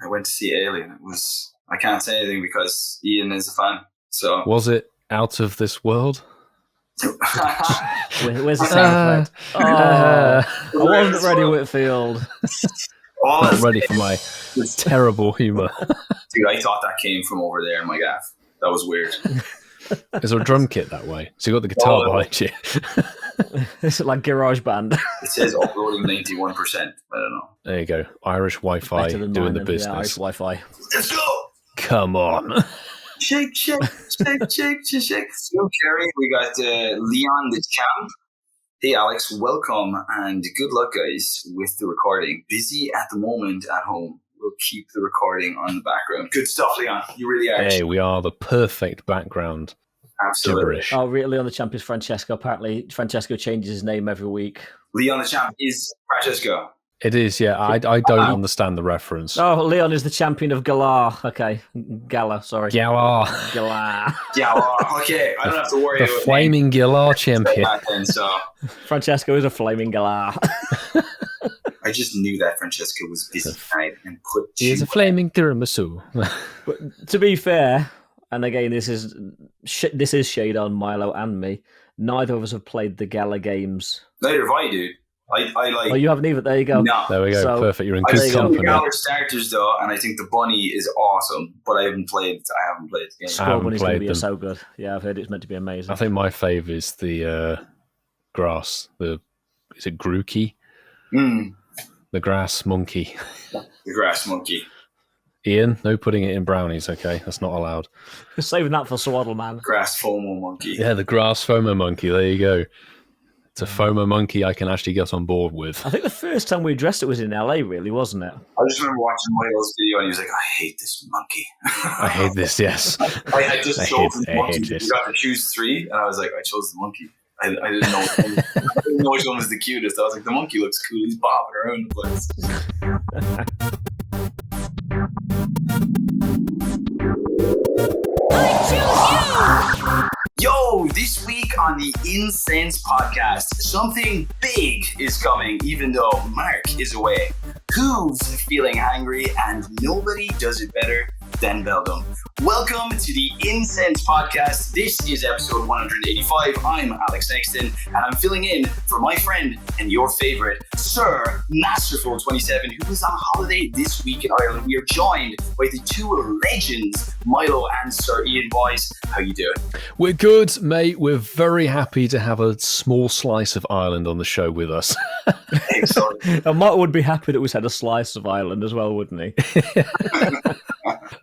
I went to see Alien. I can't say anything because Ian is a fan. So was it out of this world? Where's the sound effect? I wasn't ready, Whitfield. Not ready for my terrible humour. Dude, I thought that came from over there in my gaff. That was weird. Is there a drum kit that way? So you got the guitar behind you. Is it like Garage Band? It says uploading 91%. I don't know. There you go. Irish Wi-Fi doing the business. Yeah, Irish Wi-Fi. Let's go! Come on. Shake, shake, shake, shake, shake, shake. So, Kerry, we got Leon the Champ. Hey, Alex, welcome and good luck, guys, with the recording. Busy at the moment at home. We'll keep the recording on the background. Good stuff, Leon. You really are. Hey, we are the perfect background. Absolutely. Gibberish. Oh, Leon the Champ is Francesco. Apparently, Francesco changes his name every week. Leon the Champ is Francesco. It is, yeah. I don't understand the reference. Oh, Leon is the champion of Galar. Okay. Galar, sorry. Galar. Galar. Galar. Okay, I don't have to worry The about flaming Galar champion. So. Francesco is a flaming Galar. I just knew that Francesco was busy tonight and put. He is a flaming tiramisu. But to be fair, and again, this is shade on Milo and me. Neither of us have played the Gala games. Neither have I, dude. I like. Oh, you haven't either. There you go. No. There we go. So, perfect. You're in I've good seen company. the Gala starters though, and I think the bunny is awesome. But I haven't played the game. Squirrel Bunny's going to be so good. Yeah, I've heard it's meant to be amazing. I think my fave is the grass. Is it Grookey? The grass monkey. The grass monkey. Ian, no putting it in brownies, okay? That's not allowed. Saving that for Swaddle, man. Grass FOMO monkey. Yeah, the grass FOMO monkey. There you go. It's a FOMO monkey I can actually get on board with. I think the first time we addressed it was in LA, really, wasn't it? I just remember watching Milo's video and he was like, I hate this monkey. I hate this, yes. I just chose the monkey. hate this. You got to choose 3, and I was like, I chose the monkey. I didn't know. I didn't know which one was the cutest. I was like, the monkey looks cool. He's bobbing around the place. Yo, this week on the Incensed podcast, something big is coming, even though Mark is away. Who's feeling angry? And nobody does it better than Beldum. Welcome to the Incensed podcast. This is episode 185. I'm Alex Nexton, and I'm filling in for my friend and your favorite, Sir Masterful 27, who was on holiday this week in Ireland. We are joined by the 2 legends, Milo and Sir Ian. Boys, how you doing? We're good, mate. We're very happy to have a small slice of Ireland on the show with us. Excellent. And Mark would be happy that we had a slice of Ireland as well, wouldn't he?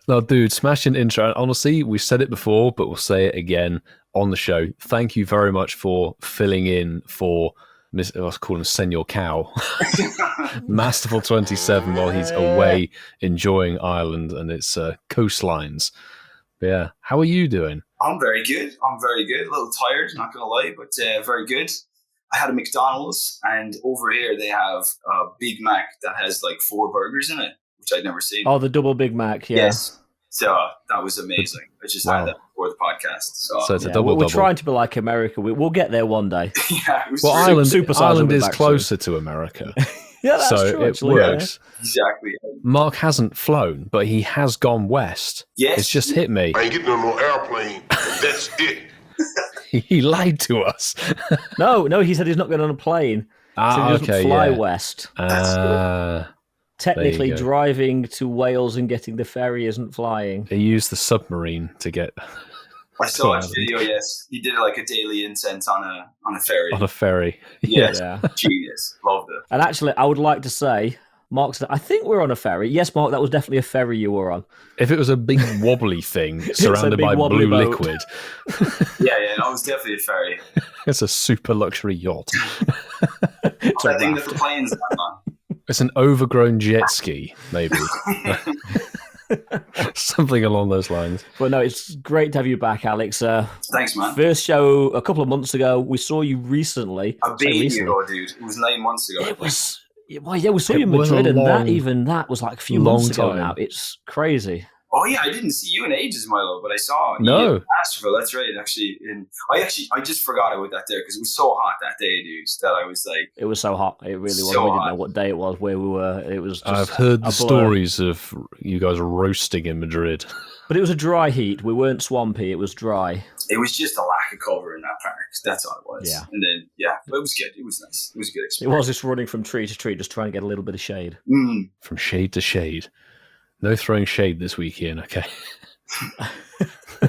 No, dude, smashing intro. Honestly, we've said it before, but we'll say it again on the show. Thank you very much for filling in for, I was calling him Senor Cow, Masterful 27, while he's away enjoying Ireland and its coastlines. But yeah, how are you doing? I'm very good. A little tired, not going to lie, but very good. I had a McDonald's, and over here they have a Big Mac that has like 4 burgers in it, which I'd never seen. Oh, the double Big Mac, yeah. Yes. So that was amazing. I just had that before the podcast. So it's a double. We're trying to be like America. We'll get there one day. Yeah, it was Ireland is closer to America. Yeah, that's so true. It actually, works. Yeah. Exactly. Mark hasn't flown, but he has gone west. Yes. It's just hit me. I ain't getting on no airplane. That's it. He lied to us. No, he said he's not going on a plane. So he doesn't fly west. Technically, driving to Wales and getting the ferry isn't flying. He used the submarine to get. I saw that video. Yes, he did like a daily incense on a ferry. On a ferry. Yes. Yeah. Genius. Loved it. And actually, I would like to say, Mark said, I think we're on a ferry. Yes, Mark, that was definitely a ferry you were on. If it was a big wobbly thing surrounded by blue boat. liquid. Yeah, no, it was definitely a ferry. It's a super luxury yacht. I think that the plane's not on. It's an overgrown jet ski, maybe. Something along those lines. But no, it's great to have you back, Alex. Thanks, man. First show a couple of months ago. We saw you recently. A baby ago, dude. It was 9 months ago. It was. Well, yeah, we saw you in Madrid, and that was like a few months ago now. It's crazy. Oh yeah, I didn't see you in ages, Milo, but I saw No. Masterful. That's right. Actually, I just forgot about that there because it was so hot that day, dude. That I was like, It was so hot. It really was. So We didn't hot. know what day it was, where we were. It was just I've heard the a blur. stories of you guys roasting in Madrid. But it was a dry heat. We weren't swampy. It was dry. it was just a lack of cover in that park. That's all it was. Yeah. And then but it was good. It was nice. It was a good It experience. was just running from tree to tree, just trying to get a little bit of shade. From shade to shade. No throwing shade this week, Ian, okay?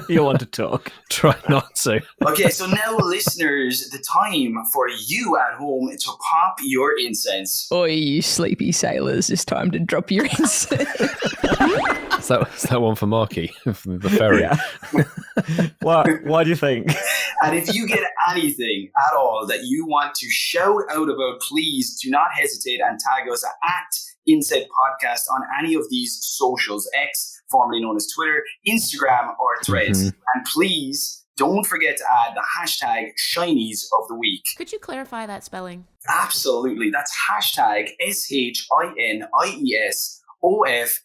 You want to talk? Try not to. Okay, so now, listeners, the time for you at home to pop your incense. Oi, you sleepy sailors, it's time to drop your incense. Is that one for Marky from the ferry? Yeah. Why do you think? And if you get anything at all that you want to shout out about, please do not hesitate and tag us at Incensed Podcast on any of these socials, X, formerly known as Twitter, Instagram, or Threads. And please don't forget to add the hashtag Shinies of the Week. Could you clarify that spelling? Absolutely. That's hashtag SHINIESOFTHEWEEK.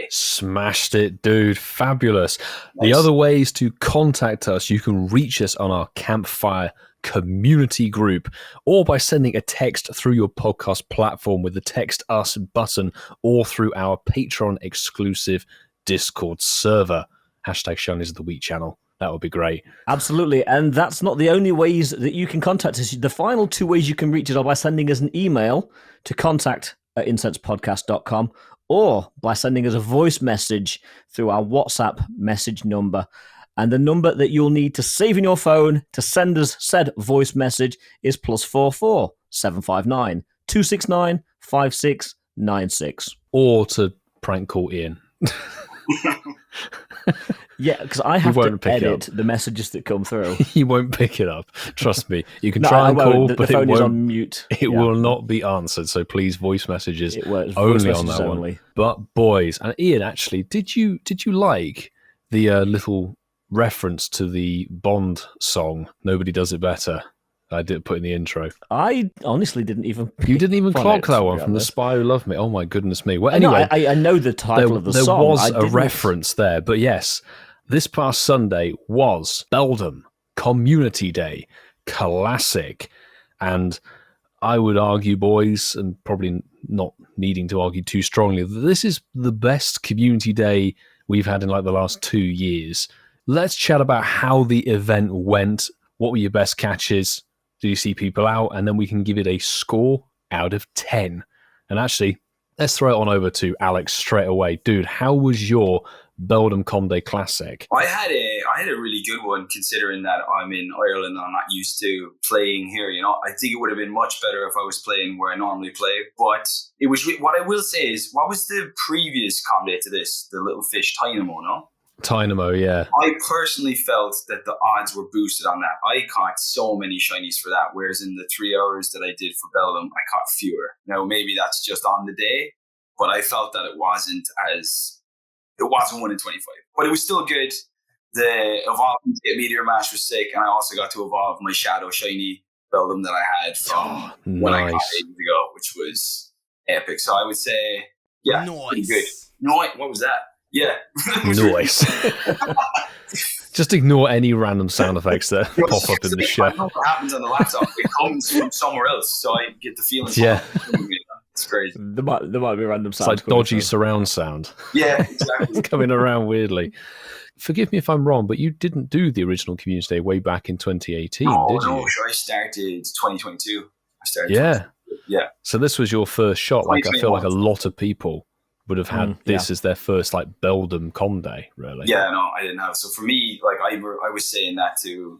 Smashed it, dude. Fabulous. Nice. The other ways to contact us, you can reach us on our Campfire community group or by sending a text through your podcast platform with the Text Us button or through our Patreon exclusive Discord server. Hashtag Shinies of the Week channel. That would be great. Absolutely. And that's not the only ways that you can contact us. The final two ways you can reach us are by sending us an email to contact@incensedpodcast.com or by sending us a voice message through our WhatsApp message number. And the number that you'll need to save in your phone to send us said voice message is +44 759 269 5696. Or to prank call Ian. Yeah, because I have won't to pick it edit the messages that come through. He won't pick it up. Trust me. You can No, try I and won't. call, The but phone it is won't. on mute. It Yeah. will not be answered. So please, voice messages It was only on that one. But boys, and Ian, actually, did you like the little reference to the Bond song "Nobody Does It Better"? I did put in the intro. I honestly didn't even. You didn't even on clock it, that to one be from The honest. Spy Who Loved Me. Oh my goodness me. Well, No, anyway, I know the title of the there song. was I a didn't- reference there, but yes, this past Sunday was Beldum Community Day Classic, and I would argue, boys, and probably not needing to argue too strongly, that this is the best community day we've had in like the last 2 years. Let's chat about how the event went. What were your best catches? Did you see people out? And then we can give it a score out of 10. And actually, let's throw it on over to Alex straight away. Dude, how was your Beldum Com Day Classic? I had a really good one, considering that I'm in Ireland and I'm not used to playing here. You know, I think it would have been much better if I was playing where I normally play. But it was. What I will say is, what was the previous com day to this? The Little Fish Dynamo, no? Dynamo, yeah. I personally felt that the odds were boosted on that. I caught so many shinies for that, whereas in the 3 hours that I did for Beldum, I caught fewer. Now, maybe that's just on the day, but I felt that it wasn't 1 in 25. But it was still good. The evolving Meteor Mash was sick, and I also got to evolve my Shadow Shiny Beldum that I had from when I got Nice. ages ago, which was epic. So I would say, yeah, pretty good. No, what was that? Yeah. Noise. Just ignore any random sound effects that pop up in the show. I don't know what happens on the laptop. It comes from somewhere else, so I get the feeling. Yeah. It's crazy. There might be random It's sounds. like coming dodgy through. surround sound. Yeah, exactly. It's coming around weirdly. Forgive me if I'm wrong, but you didn't do the original Community Day way back in 2018, did you? Sure. I started 2022. Yeah. Yeah. So this was your first shot. Like, I feel like a 2021. lot of people would have had this as their first like Beldum Com Day, really. Yeah, no, I didn't have. So for me, like I was saying that to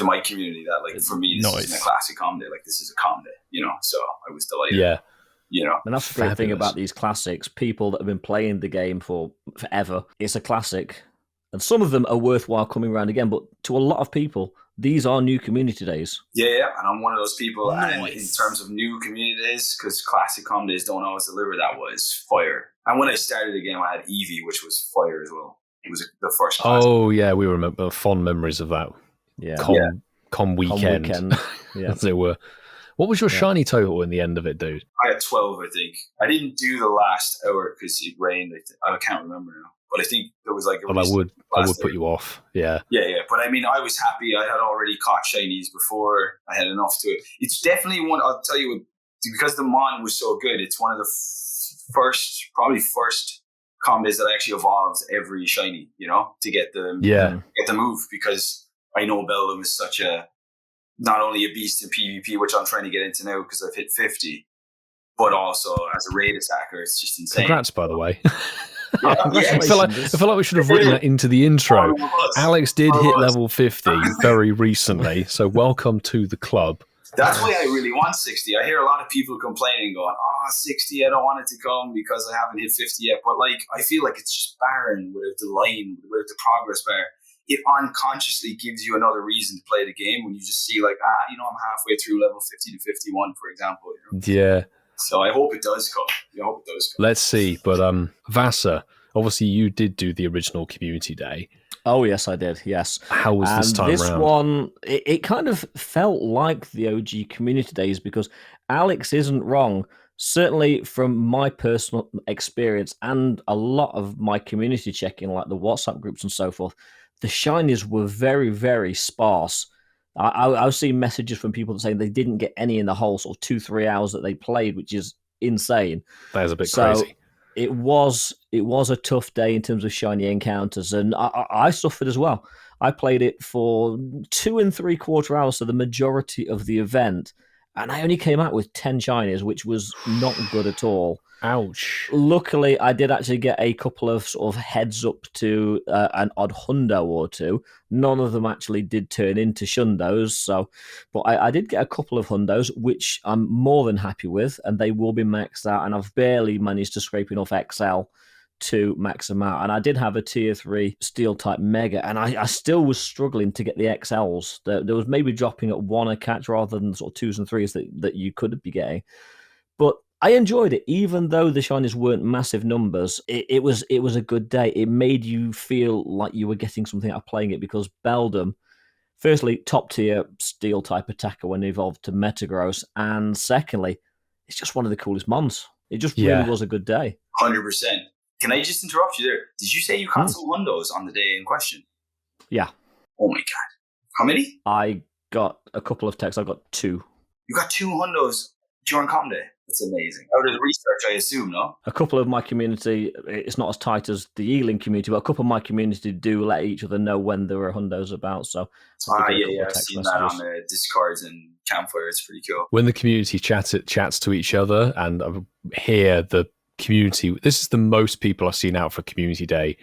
my community that like for me this isn't a classic com day. Like this is a com day, you know. So I was delighted. Yeah. You know. And that's the great thing Fabulous. about these classics. People that have been playing the game for forever. It's a classic. And some of them are worthwhile coming around again. But to a lot of people, these are new community days. Yeah, and I'm one of those people. And in terms of new community days, because classic com days don't always deliver, that was fire. And when I started the game, I had Eevee, which was fire as well. It was the first classic. Oh, yeah. We remember fond memories of that Yeah. com weekend, weekend, yeah. as it were. What was your shiny total in the end of it, dude? I had 12, I think. I didn't do the last hour because it rained. I can't remember now. But I think there was like I would put you off. Yeah. Yeah. But I mean, I was happy. I had already caught shinies before. I had enough to it. It's definitely one, I'll tell you, because the Mon was so good, it's one of the first combos that actually evolves every shiny, to get the move, because I know Beldum is such not only a beast in PvP, which I'm trying to get into now because I've hit 50, but also as a raid attacker, it's just insane. Congrats, by the way. I feel like we should have written that into the intro. Alex did hit level 50 very recently, so welcome to the club. That's why I really want 60. I hear a lot of people complaining, going, 60, I don't want it to come because I haven't hit 50 yet. But I feel like it's just barren without the line, without the progress bar. It unconsciously gives you another reason to play the game when you just see I'm halfway through level 50 to 51, for example. Yeah. So I hope it does come. Let's see. But Vasa, obviously you did do the original community day. Oh, yes, I did. Yes. How was this time this round? One, it kind of felt like the OG community days, because Alex isn't wrong. Certainly from my personal experience and a lot of my community checking, like the WhatsApp groups and so forth, the shinies were very, very sparse. I was seeing messages from people saying they didn't get any in the whole sort of 2-3 hours that they played, which is insane. That is a bit crazy. It was a tough day in terms of shiny encounters, and I suffered as well. I played it for 2 3/4 hours, so the majority of the event, and I only came out with 10 shinies, which was not good at all. Ouch. Luckily, I did actually get a couple of sort of heads up to an odd hundo or two. None of them actually did turn into shundos, but I did get a couple of hundos, which I'm more than happy with, and they will be maxed out, and I've barely managed to scrape enough XL to max them out. And I did have a tier 3 steel type mega, and I still was struggling to get the XLs. There was maybe dropping at 1 a catch rather than sort of 2s and 3s that you could be getting. But I enjoyed it, even though the shinies weren't massive numbers. It was a good day. It made you feel like you were getting something out of playing it, because Beldum, firstly, top tier steel type attacker when evolved to Metagross, and secondly, it's just one of the coolest mons. It just really was a good day. 100%. Can I just interrupt you there? Did you say you caught some hundos on the day in question? Yeah. Oh my god. How many? I got a couple of texts. I got 2. You got 2 hundos during Com Day? That's amazing. Out of the research, I assume, no? A couple of my community, it's not as tight as the Ealing community, but a couple of my community do let each other know when there are hundos about. So, I've seen that on the Discords and Campfire. It's pretty cool. When the community chats to each other, and I hear the community, this is the most people I've seen out for Community Day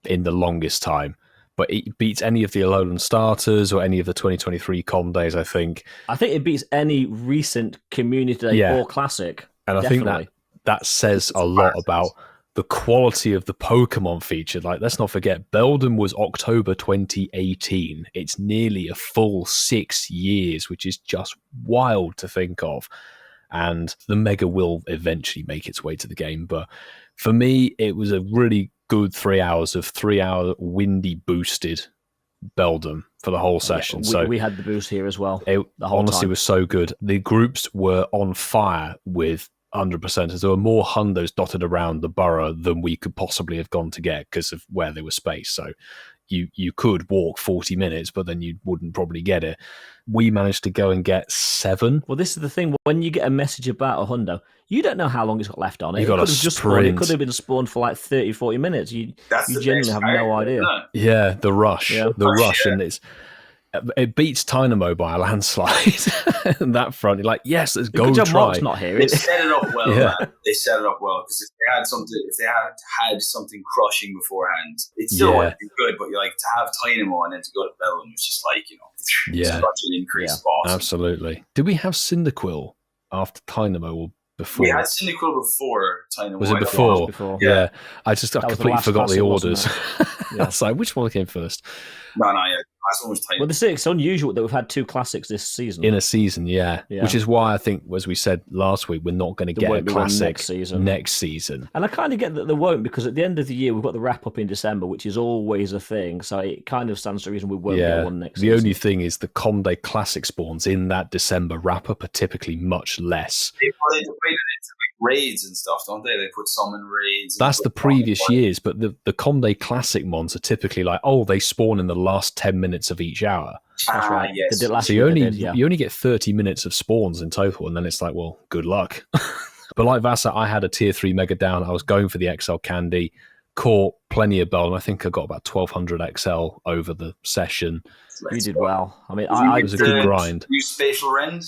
in the longest time. But it beats any of the Alolan starters or any of the 2023 Com days, I think. I think it beats any recent Community Day or Classic. And definitely. I think that says a lot about the quality of the Pokemon featured. Like, let's not forget, Beldum was October 2018. It's nearly a full 6 years, which is just wild to think of. And the Mega will eventually make its way to the game. But for me, it was a really good 3 hours of 3-hour windy boosted Beldum for the whole session. We had the boost here as well. It honestly was so good. The groups were on fire with 100%. There were more hundos dotted around the borough than we could possibly have gone to get because of where they were spaced. So you could walk 40 minutes, but then you wouldn't probably get it. We managed to go and get 7. Well, this is the thing. When you get a message about a hundo, you don't know how long it's got left on it. You got to sprint. It could have been spawned for like 30, 40 minutes. You genuinely have no idea. Yeah, the rush. And it beats Dynamo by a landslide. And that front, you're like, yes, let's go try. Mark's not here. They set it up well, man. They set it up well, because if they had something crushing beforehand, it still would be good. But you like to have Dynamo and then to go to Beldum, it's just like, such an increased boss. Absolutely. Did we have Cyndaquil after Dynamo or before? We had Cyndaquil before Dynamo. Was it before? Yeah. I completely forgot the orders. I was like, which one came first? No, yeah. Last one was tight. Well, it's unusual that we've had 2 classics this season. In a season, yeah. Yeah. Which is why I think, as we said last week, we're not going to get a won't be one classic next season. And I kind of get that there won't, because at the end of the year, we've got the wrap-up in December, which is always a thing. So it kind of stands to reason we won't get one next season. The only thing is the Conde Classic spawns in that December wrap-up are typically much less. They put it into raids and stuff, don't they? They put some in raids. That's the previous years, but the Conde Classic mons are typically like, they spawn in the last 10 minutes of each hour. That's right. Yes. So you only get 30 minutes of spawns in total, and then it's like, well, good luck. But like Vasa, I had a tier 3 Mega Down. I was going for the XL Candy, caught plenty of Beldum. I think I got about 1200 XL over the session. You did well. I mean, it was a good grind. Use Spatial Rend?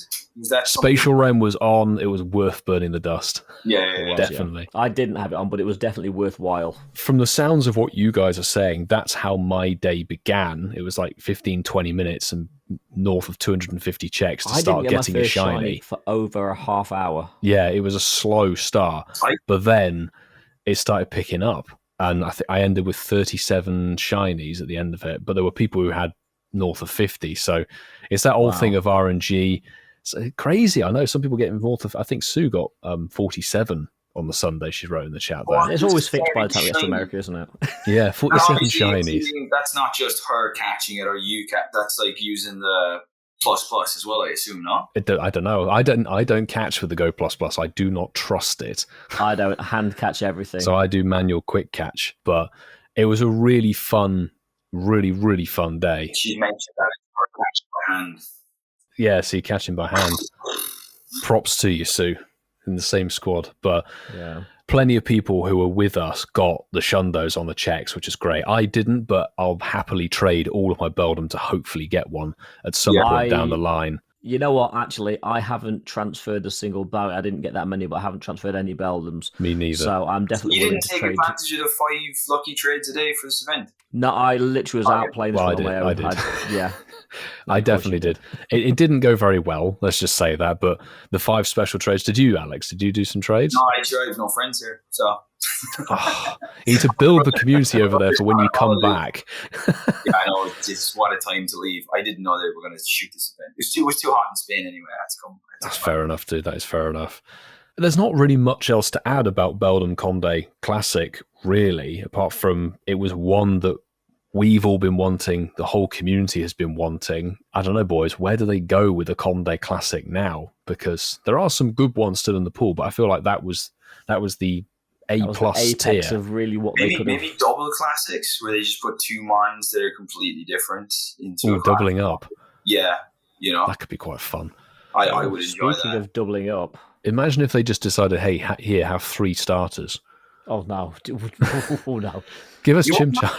Spatial Rend was on. It was worth burning the dust. Yeah. Definitely. Yeah. I didn't have it on, but it was definitely worthwhile. From the sounds of what you guys are saying, that's how my day began. It was like 15, 20 minutes and north of 250 checks to start getting a shiny for over a half hour. Yeah, it was a slow start, but then it started picking up. And I ended with 37 shinies at the end of it. But there were people who had north of 50. So it's that old thing of RNG. It's crazy. I know some people get north of, I think Sue got 47 on the Sunday she wrote in the chat there. It's always fixed by the time it gets to America, isn't it? Yeah, 47 shinies. That's not just her catching it or you that's like using the plus as well, I assume, no? I don't know. I don't catch with the Go plus. I do not trust it. I don't hand catch everything. So I do manual quick catch. But it was a really fun, really, really fun day. She mentioned that it's her catching by hand. Yeah, so you're catching by hand. Props to you, Sue, in the same squad. But plenty of people who were with us got the Shundos on the checks, which is great. I didn't, but I'll happily trade all of my Beldum to hopefully get one at some point down the line. You know what? Actually, I haven't transferred a single bow. I didn't get that many, but I haven't transferred any Beldums. Me neither. So I'm definitely willing to trade. You didn't take advantage of the 5 lucky trades a day for this event? No, I literally was out playing this on my own. I did. Yeah. I definitely did. It didn't go very well, let's just say that, but the 5 special trades, did you, Alex? Did you do some trades? No, I have no friends here, so... You need to build the community over there for when you come back. Yeah, I know. It's what a time to leave. I didn't know they were going to shoot this event. It was too hot in Spain anyway. That's fair enough, dude. That is fair enough. There's not really much else to add about Beldum Conde Classic, really, apart from it was one that we've all been wanting, the whole community has been wanting. I don't know, boys, where do they go with the Conde Classic now? Because there are some good ones still in the pool, but I feel like that was the A+ tier of really what maybe double classics where they just put 2 mons that are completely different into doubling up. Yeah, that could be quite fun. I would enjoy that. Speaking of doubling up, imagine if they just decided, hey, here, have 3 starters. Oh no! Oh no! Give us Chimchar.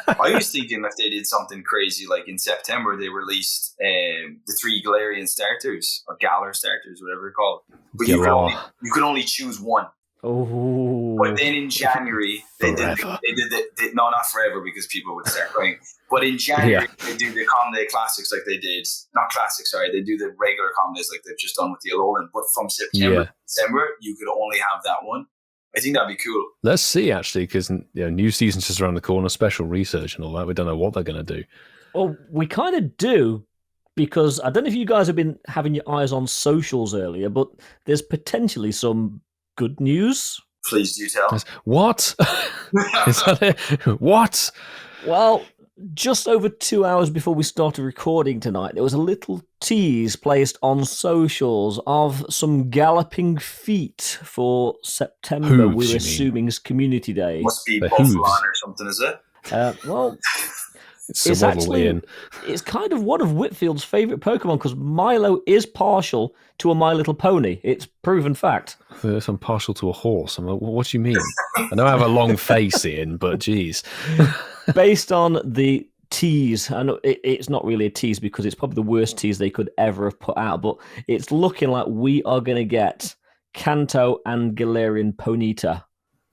I was thinking if they did something crazy, like in September they released the 3 Galarian starters or Galar starters, whatever they're called. But you could only choose one. Oh. But then in January they did no, not forever because people would start crying. But in January they do the Conde Classics like they did, not Classics, sorry, they do the regular Condes like they've just done with the Alolan. But from September to December you could only have that one. I think that'd be cool. Let's see, actually, because new season's just around the corner, special research and all that. We don't know what they're going to do. Well, we kind of do, because I don't know if you guys have been having your eyes on socials earlier, but there's potentially some good news. Please do tell. What? Is that it? What? Well, just over 2 hours before we started recording tonight, there was a little tease placed on socials of some galloping feet for September. Hooves, we're assuming is Community Day. Must be Buffalon or something, is it? Well, it's actually it's kind of one of Whitfield's favourite Pokemon because Milo is partial to a My Little Pony. It's proven fact. I'm partial to a horse. What do you mean? I know I have a long face, Ian, but geez. Based on the tease, and it's not really a tease because it's probably the worst tease they could ever have put out, but it's looking like we are going to get Kanto and Galarian Ponyta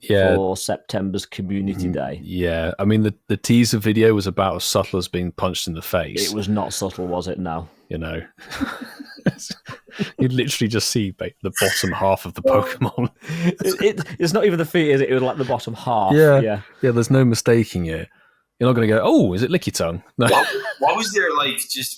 for September's Community Day. Yeah, I mean, the teaser video was about as subtle as being punched in the face. It was not subtle, was it? No. You literally just see the bottom half of the Pokemon. It's not even the feet, is it? It was like the bottom half. Yeah, there's no mistaking it. You're not going to go, oh, is it Licky Tongue? No. What was their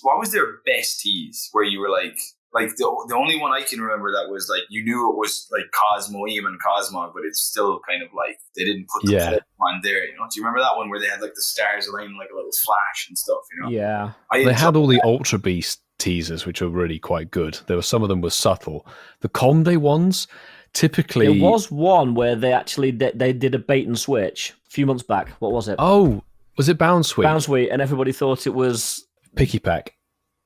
what was their best tease where you were like the only one I can remember that was like you knew it was like Cosmo, even Cosmog, but it's still kind of like they didn't put the Pokemon there. You know, do you remember that one where they had like the stars aligning like a little flash and stuff? You know, yeah. They had all the Ultra Beast teasers, which were really quite good. There were some of them were subtle. The Comde ones, typically, there was one where they actually they did a bait and switch a few months back. What was it? Oh, was it Bounsweet? Bounsweet, and everybody thought it was Picky Pack.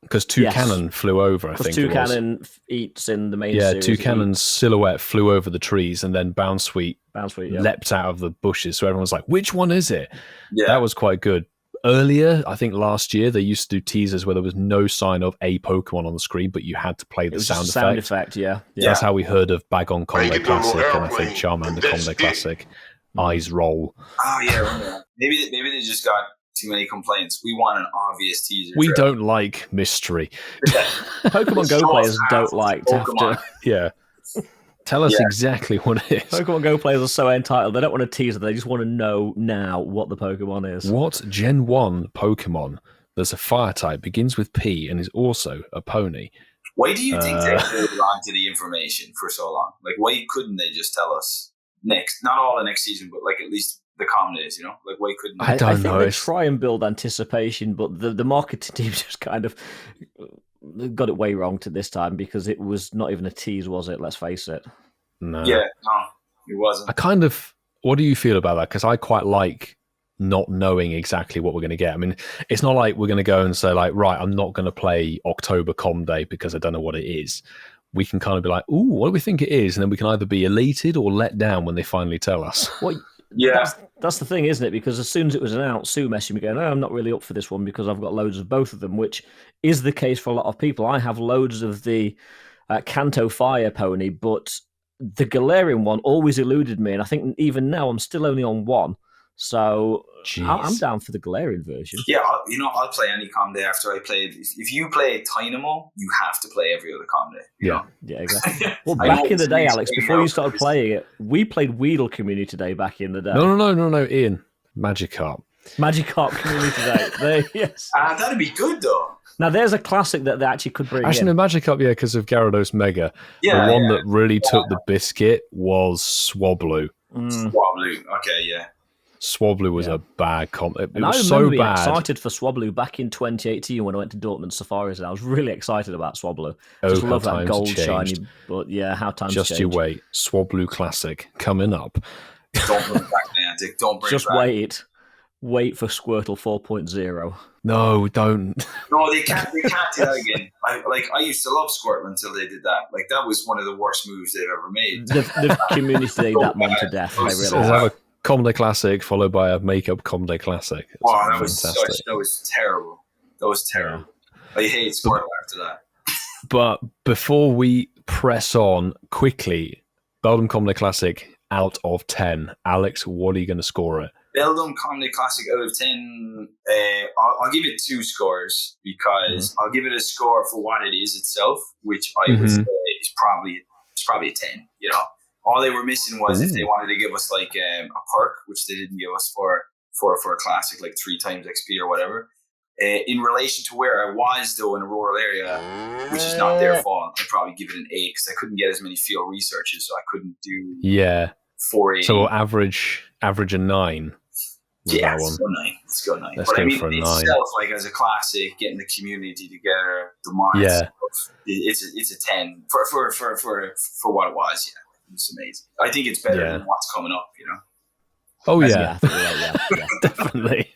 Because Toucanon flew over, I think it was. Toucanon eats in the main series. Yeah, Toucanon's silhouette flew over the trees, and then Bounsweet leapt out of the bushes. So everyone's like, which one is it? Yeah. That was quite good. Earlier, I think last year, they used to do teasers where there was no sign of a Pokemon on the screen, but you had to play the sound effect. Yeah. That's how we heard of Bagon Comde Classic, and I think Charmander Comde Classic. Eyes roll. Oh, yeah, right. Maybe they just got too many complaints. We want an obvious teaser. We don't like mystery. Pokemon Go players don't like to have to. Yeah. Tell us exactly what it is. Pokemon Go players are so entitled. They don't want a teaser. They just want to know now what the Pokemon is. What Gen 1 Pokemon that's a fire type, begins with P, and is also a pony? Why do you think they hold on to the information for so long? Like, why couldn't they just tell us not all the next season, but like at least the common days, you know? Like, why couldn't I don't know. They try and build anticipation, but the marketing team just kind of got it way wrong to this time, because it was not even a tease, was it? Let's face it. No. Yeah, no, it wasn't. What do you feel about that? Because I quite like not knowing exactly what we're going to get. I mean, it's not like we're going to go and say, like, right, I'm not going to play October Com Day because I don't know what it is. We can kind of be like, ooh, what do we think it is? And then we can either be elated or let down when they finally tell us. Well, yeah. That's the thing, isn't it? Because as soon as it was announced, Sue messaged me going, no, I'm not really up for this one because I've got loads of both of them, which is the case for a lot of people. I have loads of the Kanto Fire Pony, but the Galarian one always eluded me. And I think even now I'm still only on one. So I'm down for the Galarian version. Yeah, I'll play any Com Day after I played. If you play Dynamo, you have to play every other Com Day. Yeah, exactly. Well, back in the day, Alex, before you started playing it, we played Weedle Community Day back in the day. No, Ian. Magikarp Community Day. Yes. That'd be good, though. Now, there's a classic that they actually could bring Actually, in. no, Magikarp, because of Gyarados Mega. The one that really took the biscuit was Swablu. Swablu, okay, yeah. Swablu was a bad comp. It was so bad. I was excited for Swablu back in 2018 when I went to Dortmund Safaris, and I was really excited about Swablu. Just love that gold shiny. But yeah, how times just change. You wait. Swablu Classic coming up. Don't bring it back, Niantic. Don't bring just it back. Wait for Squirtle 4.0. No, don't. No, they can't do that again. I used to love Squirtle until they did that. Like, that was one of the worst moves they've ever made. The community that one to death. They really have a Com Day Classic followed by a makeup Com Day Classic. Wow, that was terrible. That was terrible. Yeah. I hate Squirtle after that. But before we press on quickly, Beldum Com Day Classic out of 10. Alex, what are you going to score it? Beldum Com Day Classic out of 10. I'll give it 2 scores because I'll give it a score for what it is itself, which I would say is probably a 10. You know, all they were missing was if they wanted to give us like a perk, which they didn't give us for a classic, like 3 times XP or whatever. In relation to where I was though in a rural area, which is not their fault, I'd probably give it an 8 because I couldn't get as many field researches, so I couldn't do 4 So average a 9. Yeah, let's go 9. Let's go for a 9. Itself, like as a classic, getting the community together, the mods, stuff, it's a 10 for what it was. Yeah, it's amazing. I think it's better than what's coming up. You know. Oh yeah, definitely.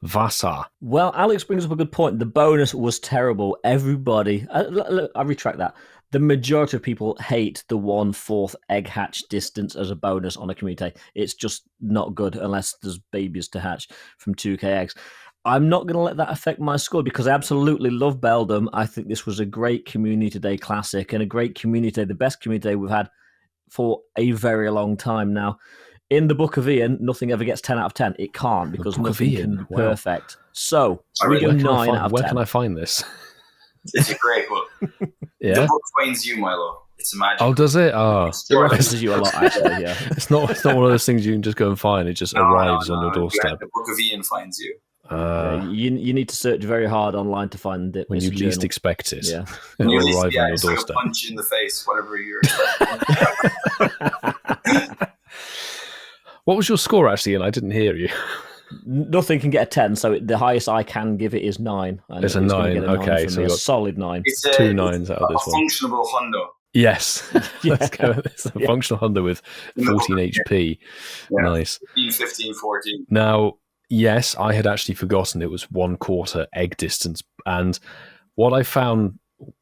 Vasa. Well, Alex brings up a good point. The bonus was terrible. Everybody, I retract that. The majority of people hate the 1/4 egg hatch distance as a bonus on a community. It's just not good unless there's babies to hatch from 2k eggs. I'm not going to let that affect my score because I absolutely love Beldum. I think this was a great Community Day Classic and a great Community Day, the best Community Day we've had for a very long time now. In the Book of Ian, nothing ever gets 10 out of 10. It can't because nothing can be perfect. So, we go 9 out of 10. Where can I find this? It's a great book. Yeah. The book finds you, Milo. It's magical. Oh, does it? Oh, It references you a lot, actually. Yeah. it's not one of those things you can just go and find. It just arrives on your doorstep. The Book of Ian finds you. You need to search very hard online to find it When you least expect it. Yeah. It will arrive on your it's doorstep. like a punch in the face, whatever you're. What was your score, actually? And I didn't hear you. Nothing can get a 10, so the highest I can give it is 9. And It's a 9. Okay, so a solid 9. It's 2 9s out of this one. Functional hundo. Yes. Let's go. It's a functional hundo with 14 HP. Yeah. Nice. 15, 14. Now, yes, I had actually forgotten it was 1/4 egg distance. And what I found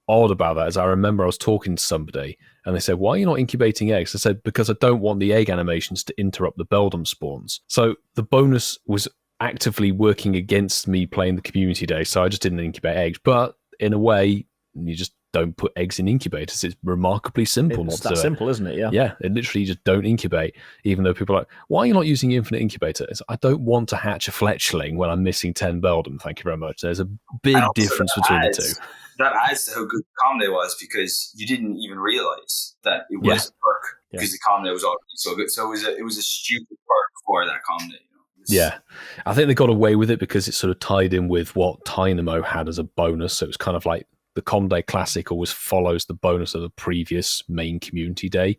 odd about that is I remember I was talking to somebody and they said, why are you not incubating eggs? I said, because I don't want the egg animations to interrupt the Beldum spawns. So the bonus was actively working against me playing the community day. So I just didn't incubate eggs. But in a way, you just don't put eggs in incubators. It's remarkably simple. It's that simple, isn't it? Yeah. Yeah, it literally just don't incubate, even though people are like, why are you not using infinite incubator? It's, I don't want to hatch a fletchling when I'm missing 10 Beldum. Thank you very much. There's a big difference between the two. That adds to how good the comm day was because you didn't even realize that it was a perk because the comm day was already so good. So it was a stupid perk for that comm day. Yeah, I think they got away with it because it sort of tied in with what Dynamo had as a bonus. So it was kind of like the Com Day Classic always follows the bonus of the previous main community day.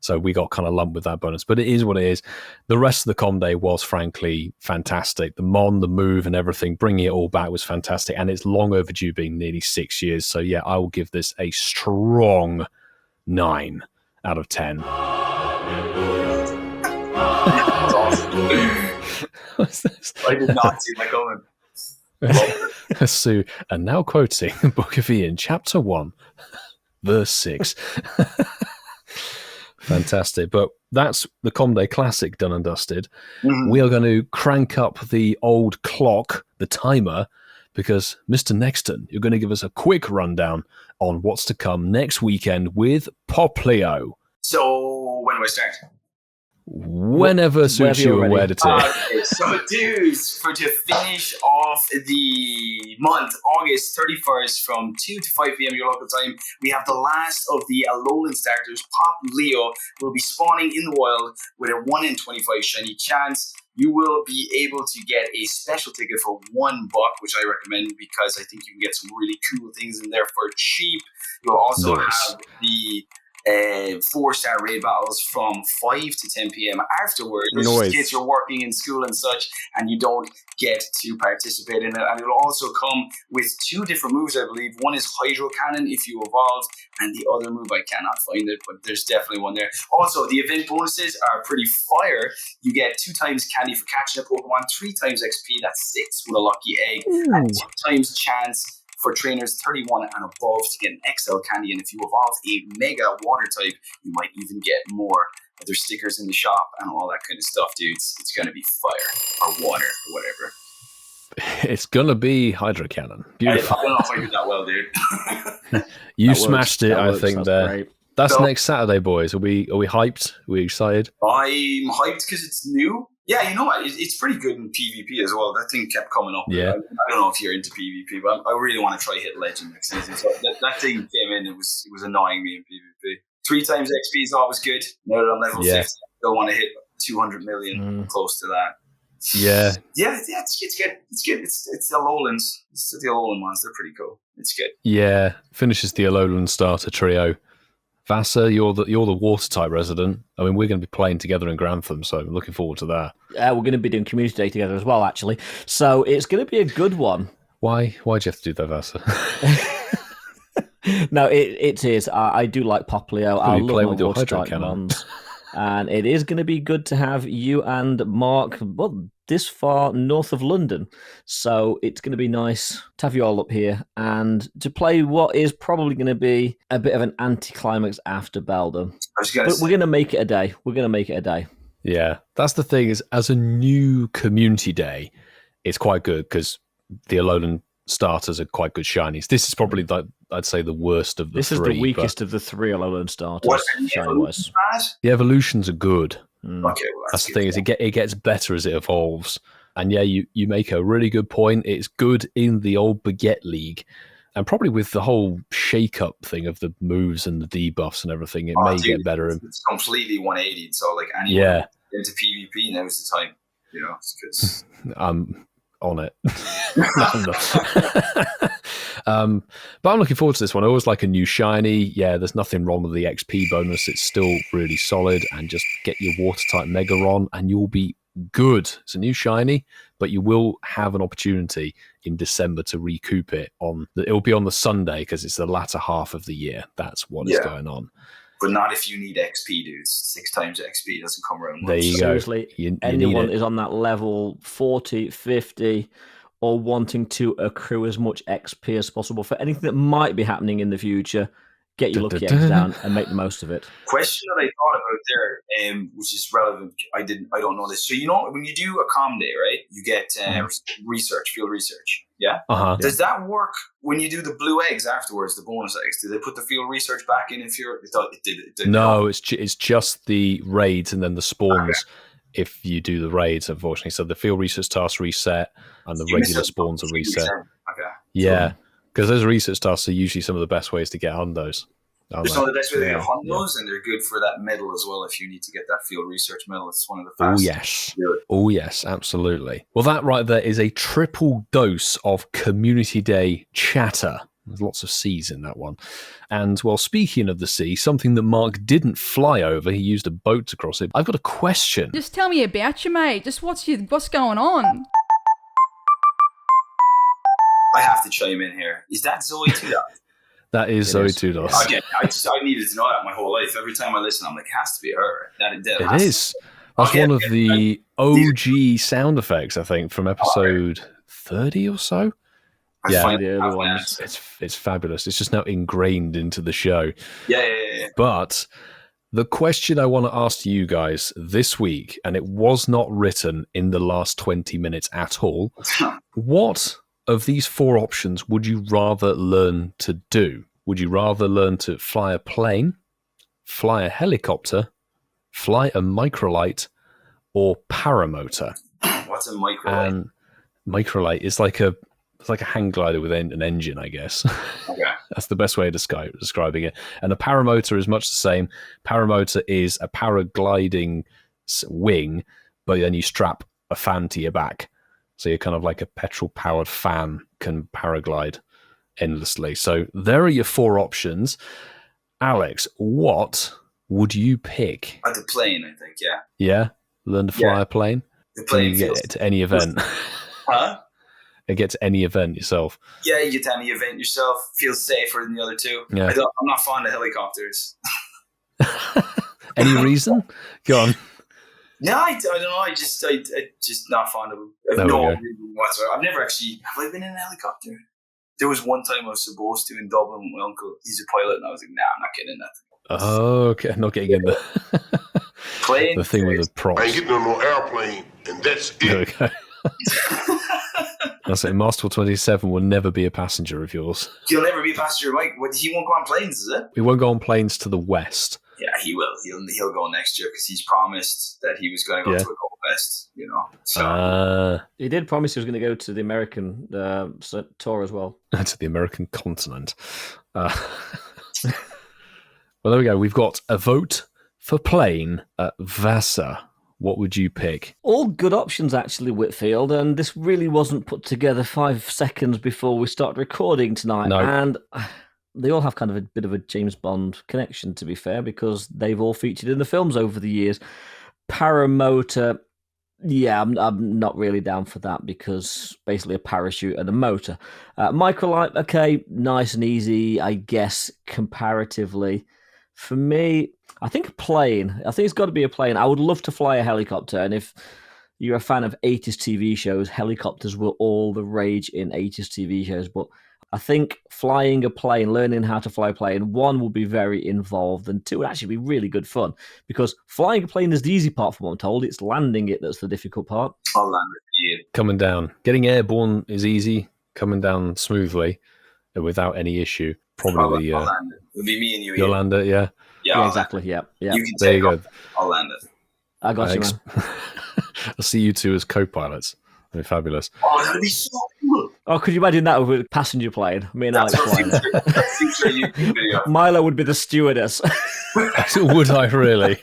So we got kind of lumped with that bonus, but it is what it is. The rest of the Com Day was frankly fantastic. The Mon, the move and everything, bringing it all back was fantastic. And it's long overdue being nearly 6 years. So yeah, I will give this a strong 9 out of 10. What's this? I did not see my comment. Sue, and now quoting the Book of Ian, chapter 1, verse 6. Fantastic. But that's the Com Day Classic done and dusted. Mm-hmm. We are going to crank up the old clock, the timer, because Mr. Nexton, you're going to give us a quick rundown on what's to come next weekend with Popplio. So, when do I start? Whenever suits you and where to take. Okay, so dudes, to finish off the month, August 31st from 2 to 5 p.m. your local time, we have the last of the Alolan starters. Popplio will be spawning in the wild with a 1 in 25 shiny chance. You will be able to get a special ticket for $1, which I recommend because I think you can get some really cool things in there for cheap. You'll also have the 4-star raid battles from 5 to 10 p.m. afterwards. In case you're working in school and such and you don't get to participate in it. And it'll also come with 2 different moves, I believe. One is Hydro Cannon if you evolve, and the other move, I cannot find it, but there's definitely one there. Also, the event bonuses are pretty fire. You get 2 times candy for catching a Pokemon, 3 times XP, that's 6 with a lucky egg, and 2 times chance for trainers 31 and above to get an XL candy. And if you evolve a Mega Water type, you might even get more. There's stickers in the shop and all that kind of stuff, dudes. It's going to be fire or water or whatever. It's going to be Hydro Cannon. Beautiful. I don't know if I did that well, dude. You smashed it, I think, there. Great. That's next Saturday, boys. Are we hyped? Are we excited? I'm hyped because it's new. Yeah, you know what? It's pretty good in PvP as well. That thing kept coming up. Yeah. I don't know if you're into PvP, but I really want to try hit Legend next season. So that thing came in. It was annoying me in PvP. 3 times XP is always good. Now that I'm level 50, I still want to hit 200 million, close to that. Yeah. Yeah, it's good. It's good. It's the Alolans. It's the Alolan ones. They're pretty cool. It's good. Yeah. Finishes the Alolan starter trio. Vasa, you're the water type resident. I mean, we're going to be playing together in Grantham, so I'm looking forward to that. We're going to be doing community day together as well, actually. So it's going to be a good one. Why'd you have to do that, Vasa? No, it is. I do like Popplio. I love play with your water Hydro type Cannon. mons. And it is going to be good to have you and Mark this far north of London. So it's going to be nice to have you all up here and to play what is probably going to be a bit of an anticlimax after Beldum. But we're going to make it a day. We're going to make it a day. Yeah, that's the thing is, as a new community day, it's quite good because the Alolan starters are quite good shinies. This is probably, I'd say, the worst of the 3. This is the weakest of the 3 Alolan starters. What? Shiny-wise. The evolutions are good. Okay, well, that's the thing is, it gets better as it evolves. And yeah, you make a really good point. It's good in the old Baguette League. And probably with the whole shake-up thing of the moves and the debuffs and everything, it may get better. It's completely 180. So, like, anyone into PvP, now's the time. Because I'm on it. But I'm looking forward to this one. I always like a new shiny. Yeah, there's nothing wrong with the XP bonus. It's still really solid. And just get your water-type Megaron and you'll be good. It's a new shiny, but you will have an opportunity in December to recoup it it'll be on the Sunday because it's the latter half of the year. That's what is going on. But not if you need XP, dudes. 6 times XP doesn't come around. There you go. Seriously, anyone is on that level 40, 50, or wanting to accrue as much XP as possible for anything that might be happening in the future, get your lucky eggs down and make the most of it. Question that I thought about there, which is relevant. I don't know this. So when you do a comm day, right? You get field research. Yeah. Does that work when you do the blue eggs afterwards? The bonus eggs. Do they put the field research back in if you're? It did no, it's just the raids and then the spawns. Okay. If you do the raids, unfortunately, so the field research tasks reset and the regular spawns are reset. Okay. Yeah. Because those research tasks are usually some of the best ways to get hundos. They're some of the best ways to get hundos, and they're good for that medal as well. If you need to get that field research medal, it's one of the fastest. Oh yes, absolutely. Well, that right there is a triple dose of Community Day chatter. There's lots of C's in that one. And, well, speaking of the sea, something that Mark didn't fly over, he used a boat to cross it. I've got a question. Just tell me about you, mate. Just what's going on? I have to chime in here. Is that Zoe Tudor? That is Zoe Tudor. Okay, I needed to know that my whole life. Every time I listen, I'm like, it has to be her. It is. That's one of the OG sound effects, I think, from episode 30 or so. Yeah, the early ones. It's fabulous. It's just now ingrained into the show. Yeah. But the question I want to ask you guys this week, and it was not written in the last 20 minutes at all, what of these 4 options would you rather learn to do? Would you rather learn to fly a plane, fly a helicopter, fly a microlight, or paramotor? What's a microlight? And microlight is like a hang glider with an engine, I guess. Okay. That's the best way of describing it. And a paramotor is much the same. Paramotor is a paragliding wing, but then you strap a fan to your back. So you're kind of like a petrol-powered fan can paraglide endlessly. So there are your 4 options. Alex, what would you pick? The plane, I think, yeah. Yeah? Learn to fly a plane? The plane. You get to any event. Huh? You get to any event yourself. Yeah, you get to any event yourself. Feels safer than the other 2. Yeah. I'm not fond of helicopters. Any reason? Go on. No, I don't know. I just not fond of them. I have no reason whatsoever. Have I been in a helicopter? There was one time I was supposed to in Dublin with my uncle. He's a pilot, and I was like, nah, I'm not getting in that thing. Oh, okay. Not getting in the plane. The thing with the props. I ain't getting on no airplane, and that's it. There we go. I say Masterful 27 will never be a passenger of yours. He'll never be a passenger, Mike. He won't go on planes, is it? He won't go on planes to the west. Yeah, he will. He'll go next year because he's promised that he was going to go to a Go West, So he did promise he was going to go to the American tour as well. To the American continent. Well, there we go. We've got a vote for plane at Vassar. What would you pick? All good options, actually, Whitfield. And this really wasn't put together 5 seconds before we started recording tonight. No. And they all have kind of a bit of a James Bond connection, to be fair, because they've all featured in the films over the years. Paramotor, yeah, I'm not really down for that because basically a parachute and a motor. Microlight, okay, nice and easy, I guess, comparatively. For me, I think a plane. I think it's got to be a plane. I would love to fly a helicopter, and if you're a fan of 80s TV shows, helicopters were all the rage in 80s TV shows, but I think flying a plane, learning how to fly a plane, 1, would be very involved, and 2, would actually be really good fun. Because flying a plane is the easy part, from what I'm told. It's landing it that's the difficult part. I'll land it. Coming down. Getting airborne is easy. Coming down smoothly without any issue. Probably. I'll land it. It'll be me and you. You'll land it, yeah. Yeah, exactly. Yeah. You can there you go. I'll land it. I got you, man. I'll see you 2 as co-pilots. That'd be fabulous. Oh, that'd be so cool. Oh, could you imagine that with a passenger plane? Me and Alex flying it. That's future YouTube video. Milo would be the stewardess. Would I really?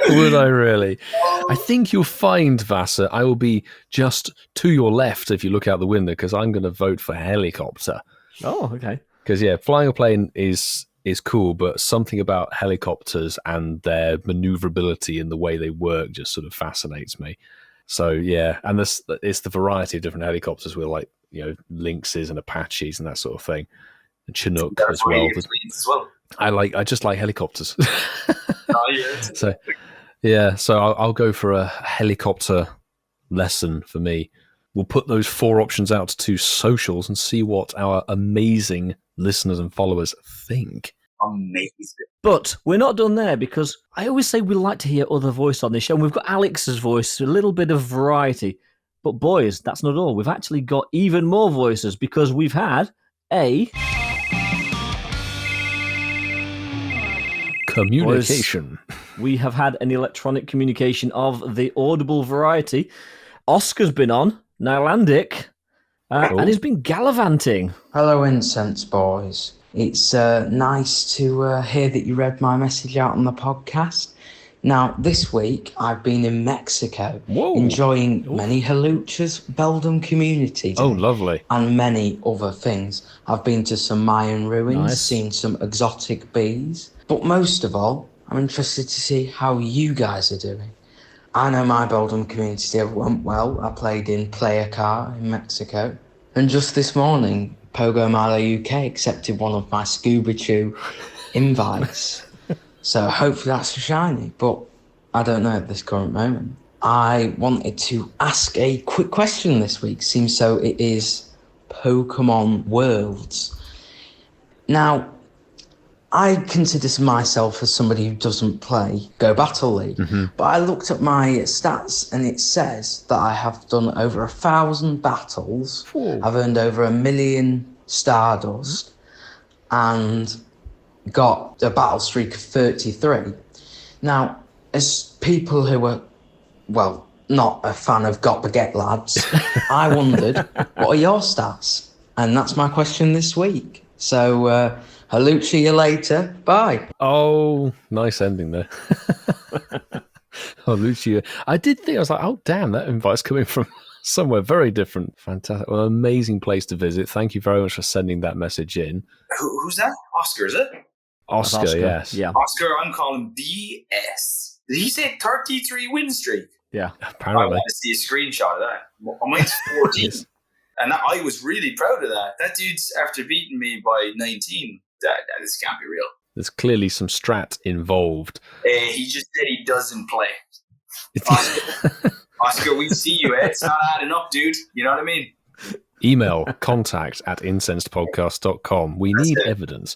Would I really? I think you'll find, Vasa, I will be just to your left if you look out the window, because I'm going to vote for helicopter. Oh, okay. Because, yeah, flying a plane is cool, but something about helicopters and their maneuverability and the way they work just sort of fascinates me. So, yeah, and it's the variety of different helicopters with, like, Lynxes and Apaches and that sort of thing. And Chinook as well. I just like helicopters. So, yeah, so I'll go for a helicopter lesson for me. We'll put those 4 options out to socials and see what our amazing listeners and followers think. Amazing. But we're not done there, because I always say we like to hear other voices on this show. And we've got Alex's voice, a little bit of variety. But boys, that's not all. We've actually got even more voices, because we've had a communication. We have had an electronic communication of the audible variety. Oscar's been on, Nylandic, and he's been gallivanting. Hello, Incensed boys. It's nice to hear that you read my message out on the podcast. Now, this week, I've been in Mexico, enjoying many haluchas, Beldum Community Day, lovely, and many other things. I've been to some Mayan ruins, seen some exotic bees, but most of all, I'm interested to see how you guys are doing. I know my Beldum Community Day went well. I played in Player Car in Mexico, and just this morning, PoGoMiloUK accepted one of my Scuba Chew invites. So hopefully that's shiny, but I don't know at this current moment. I wanted to ask a quick question this week, seems so it is Pokemon Worlds. Now, I consider myself as somebody who doesn't play Go Battle League, but I looked at my stats and it says that I have done over 1,000 battles. I've earned over 1 million Stardust and got a battle streak of 33. Now, as people who are, well, not a fan of Got Baguette lads, I wondered, what are your stats? And that's my question this week. So, halucha you later. Bye. Oh, nice ending there. Halucha. I did think, I was like, oh, damn, that invite's coming from somewhere very different. Fantastic. Well, amazing place to visit. Thank you very much for sending that message in. Who's that? Oscar, is it? Oscar, yes. Yeah. Oscar, I'm calling BS. Did he say 33 win streak? Yeah. Apparently. I want to see a screenshot of that. Mine's 14. And I was really proud of that. That dude's after beating me by 19. This can't be real. There's clearly some strat involved. He just said he doesn't play. Oscar, we see you. It's not adding up, dude. You know what I mean? Email contact@incensedpodcast.com. We need evidence.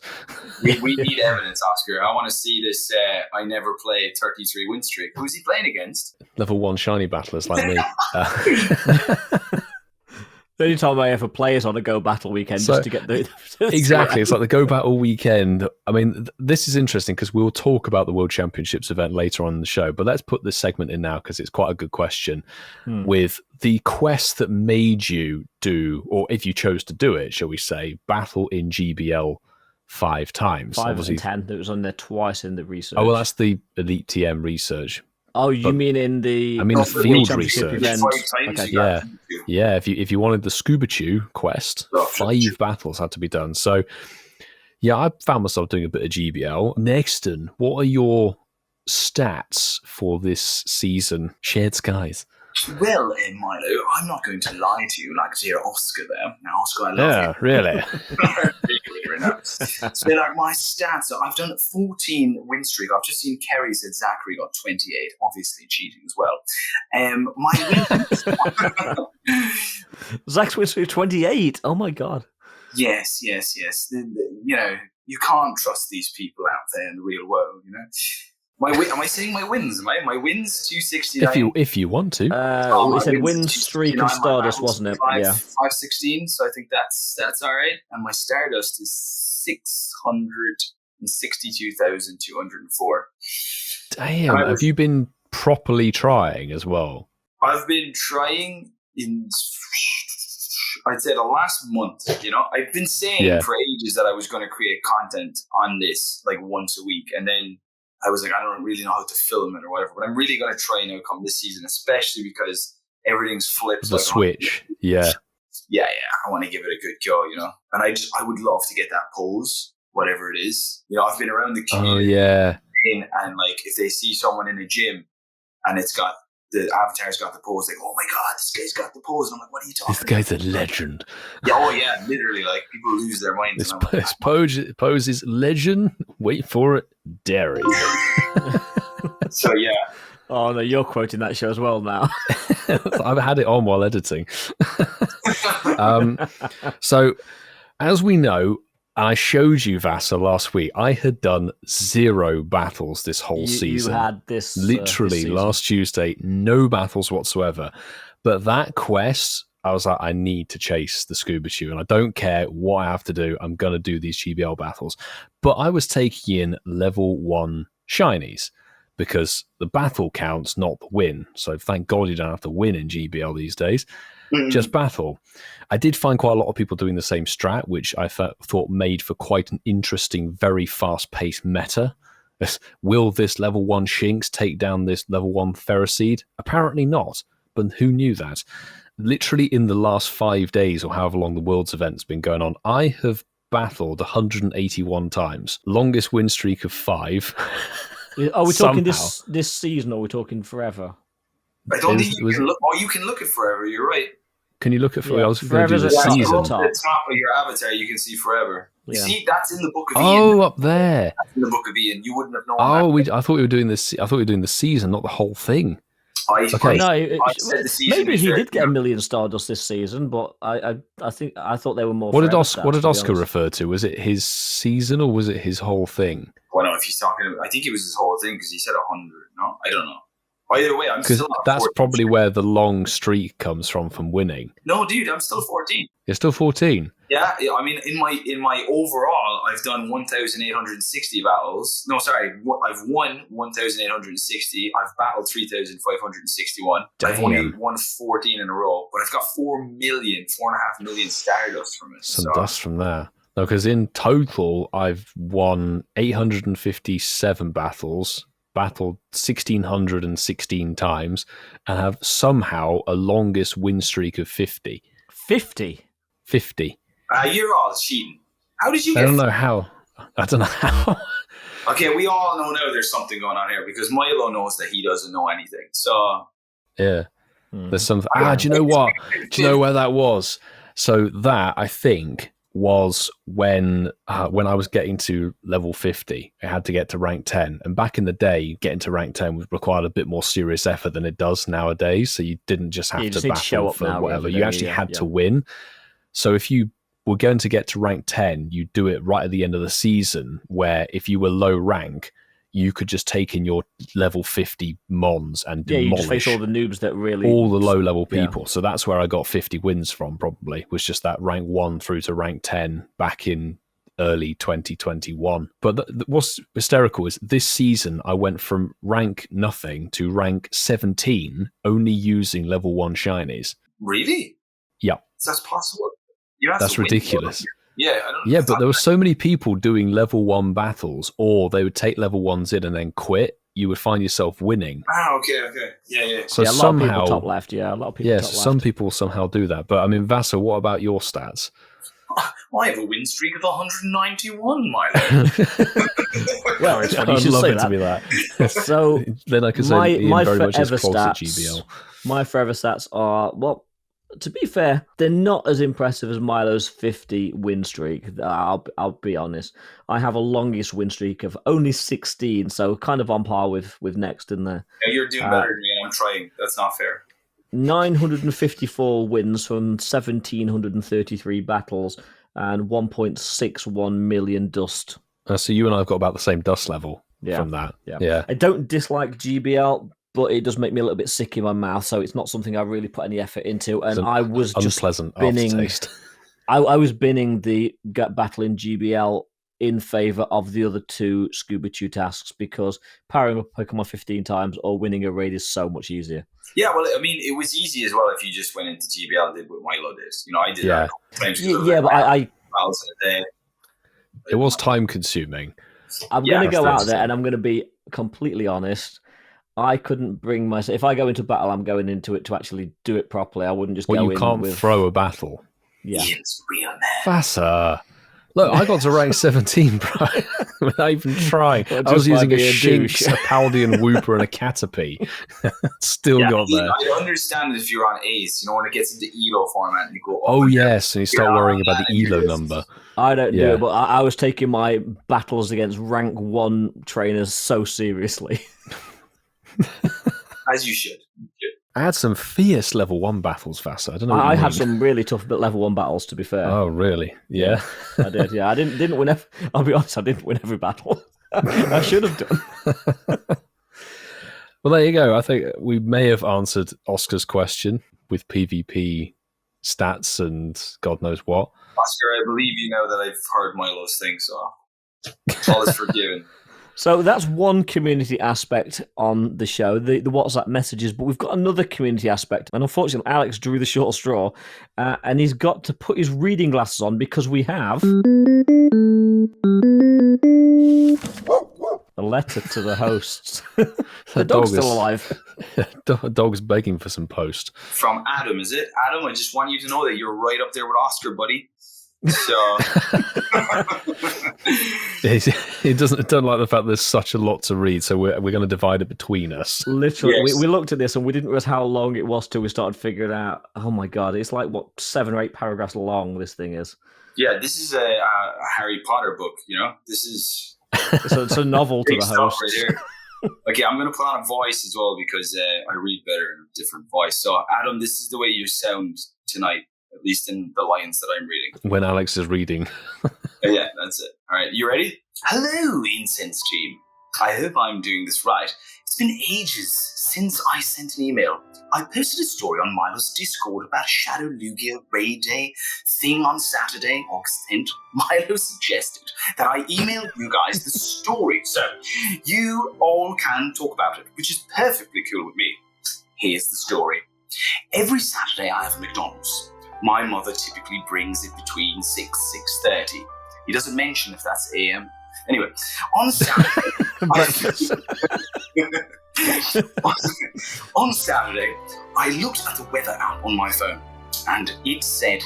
we need evidence, Oscar. I want to see this. I never play 33 win streak. Who's he playing against? Level 1 shiny battlers like me. The only time I ever play is on a Go Battle weekend, just to get the... Exactly. It's like the Go Battle weekend. I mean, this is interesting because we'll talk about the World Championships event later on in the show, but let's put this segment in now because it's quite a good question. With the quest that made you do, or if you chose to do it, shall we say, battle in GBL 5 times. 5 Obviously, and 10. That was on there twice in the research. Oh, well, that's the Elite TM research. Oh, you mean in the... I mean the field research. Event. Okay. Yeah. If you wanted the Scuba Chew quest, 5 battles had to be done. So, yeah, I found myself doing a bit of GBL. Nexton, what are your stats for this season? Shared skies. Well, Milo, I'm not going to lie to you like dear Oscar there. Now, Oscar, I love you. Really? So, like, my stats, I've done 14 win streak. I've just seen Kerry said Zachary got 28, obviously cheating as well. My wins... Zach's win streak 28. Oh, my God. Yes. You know, you can't trust these people out there in the real world, you know. Am I saying my wins? My wins 269. If you want to. We said win streak of Stardust, wasn't it? 516. So I think that's all right. And my Stardust is 662,204. Damn. Have you been properly trying as well? I've been trying. in, I'd say the last month, you know, I've been saying for ages that I was going to create content on this like once a week. And then I was like, I don't really know how to film it or whatever, but I'm really going to try now come this season, especially because everything's flipped. The Switch. Yeah. I want to give it a good go, you know, and I would love to get that pose, whatever it is. You know, I've been around the community and like if they see someone in a gym and it's got, the avatar's got the pose, like, oh my God, this guy's got the pose. And I'm like, what are you talking about? This guy's a legend. Yeah, literally, like, people lose their minds. This pose is legend. Wait for it, dairy. So, yeah. Oh, no, you're quoting that show as well now. I've had it on while editing. So, as we know, I showed you, Vasa, last week. I had done 0 battles this whole season. You had this... Literally, this last Tuesday, no battles whatsoever. But that quest, I was like, I need to chase the Scuba Chew, and I don't care what I have to do. I'm going to do these GBL battles. But I was taking in level 1 shinies, because the battle counts, not the win. So thank God you don't have to win in GBL these days. Just battle. I did find quite a lot of people doing the same strat, which I thought made for quite an interesting, very fast-paced meta. Will this level 1 Shinx take down this level 1 Ferroseed? Apparently not, but who knew that? Literally in the last 5 days, or however long the Worlds event's been going on, I have battled 181 times. Longest win streak of 5. Are we talking this season, or are we talking forever? I don't think you can look. Oh, you can look at forever. You're right. Can you look at forever? Yeah, I was going to do the season. At the top of your avatar, you can see forever. You see, that's in the book of Ian. Oh, up there. That's in the book of Ian. You wouldn't have known that. I thought we were doing this. I thought we were doing the season, not the whole thing. I said the season. Maybe he did get 1 million Stardust this season, but I thought they were more. What did Oscar refer to? Was it his season or was it his whole thing? Well, no, if he's talking about, I think it was his whole thing because he said 100. No, I don't know. Either way, I'm still not 14. That's probably where the long streak comes from winning. No, dude, I'm still 14. You're still 14. Yeah, I mean, in my overall, I've done 1,860 battles. No, sorry, I've won 1,860. I've battled 3,561. Damn. I've only won 14 in a row, but I've got 4.5 million Stardust from it. Some dust from there. No, because in total, I've won 857 battles, battled 1,616 times, and have somehow a longest win streak of 50. 50? 50. You're all cheating. How did you get... I don't know how. Okay, we all know now there's something going on here because Milo knows that he doesn't know anything. So... Yeah. There's something... do you know what? Do you know where that was? So that, I think... was when I was getting to level 50. I had to get to rank 10. And back in the day, getting to rank 10 required a bit more serious effort than it does nowadays. So you didn't just have to battle for whatever. You actually had to win. So if you were going to get to rank 10, you do it right at the end of the season, where if you were low rank, you could just take in your level 50 mons and demolish you just face all the noobs that really... all the low-level people. So that's where I got 50 wins from, probably, was just that rank 1 through to rank 10 back in early 2021. But what's hysterical is this season, I went from rank nothing to rank 17, only using level 1 shinies. Really? Yeah. That's possible. That's ridiculous. Yeah, I don't know. Yeah, but there were so many people doing level 1 battles, or they would take level 1s in and then quit. You would find yourself winning. Okay. Yeah. So a lot somehow, of people top left. Yeah, a lot of people top left. Some people somehow do that. But I mean, Vasa, what about your stats? I have a win streak of 191, Milo. Well, it's funny you should say that. So then I can say Ian very much is close to GBL. My forever stats are, well, to be fair, they're not as impressive as Milo's 50 win streak. I'll be honest. I have a longest win streak of only 16, so kind of on par with Nexton there. Yeah, you're doing better than me, and I'm trying. That's not fair. 954 wins from 1,733 battles and 1.61 million dust. So you and I have got about the same dust level from that. Yeah. I don't dislike GBL, but it does make me a little bit sick in my mouth, so it's not something I really put any effort into. And I was just unpleasant binning. aftertaste. I was binning the gut battle in GBL in favour of the other two Scuba Chew tasks because powering up Pokemon 15 times or winning a raid is so much easier. Yeah, well, I mean, it was easy as well if you just went into GBL and did what Milo did. You know, I did that a couple times. But I it was time consuming. I'm going to go out there and I'm going to be completely honest. I couldn't bring myself. If I go into battle, I'm going into it to actually do it properly. I wouldn't just go in. You can't throw a battle. Yeah. Ian's real man. Vassar. Look, I got to rank 17, bro, without even trying. I was using a Shinx, a Paldean Wooper, and a Caterpie. Still got there. I understand if you're on Ace, you know, when it gets into ELO format, and you go, oh yes, and you start worrying about the ELO number. I don't do it, but I was taking my battles against rank 1 trainers so seriously. As you should. I had some fierce level 1 battles, Vassar. I don't know. I had some really tough level 1 battles, to be fair. Oh, really? Yeah. I did. Yeah, I didn't win. I'll be honest, I didn't win every battle. I should have done. Well, there you go. I think we may have answered Oscar's question with PvP stats and God knows what. Oscar, I believe you know that I've heard Milo's thing, so all is forgiven. So that's one community aspect on the show, the WhatsApp messages, but we've got another community aspect. And unfortunately, Alex drew the short straw, and he's got to put his reading glasses on because we have a letter to the hosts. The dog's still alive. Dog's begging for some post. From Adam, is it? Adam, I just want you to know that you're right up there with Oscar, buddy. So he don't like the fact there's such a lot to read, so we're going to divide it between us. Literally, yes. we looked at this and we didn't realize how long it was till we started figuring out. Oh my god, it's like 7 or 8 paragraphs long. This thing is. Yeah, this is a Harry Potter book. You know, this is it's a novel to the host. Right here. Okay, I'm going to put on a voice as well because I read better in a different voice. So, Adam, this is the way you sound tonight. At least in the lines that I'm reading. When Alex is reading. Yeah, that's it. All right, you ready? Hello, Incensed team. I hope I'm doing this right. It's been ages since I sent an email. I posted a story on Milo's Discord about Shadow Lugia Raid Day thing on Saturday, August 10th. Milo suggested that I email you guys the story, so you all can talk about it, which is perfectly cool with me. Here's the story. Every Saturday I have a McDonald's. My mother typically brings it between 6:30. He doesn't mention if that's AM. Anyway, on Saturday, on Saturday, I looked at the weather app on my phone, and it said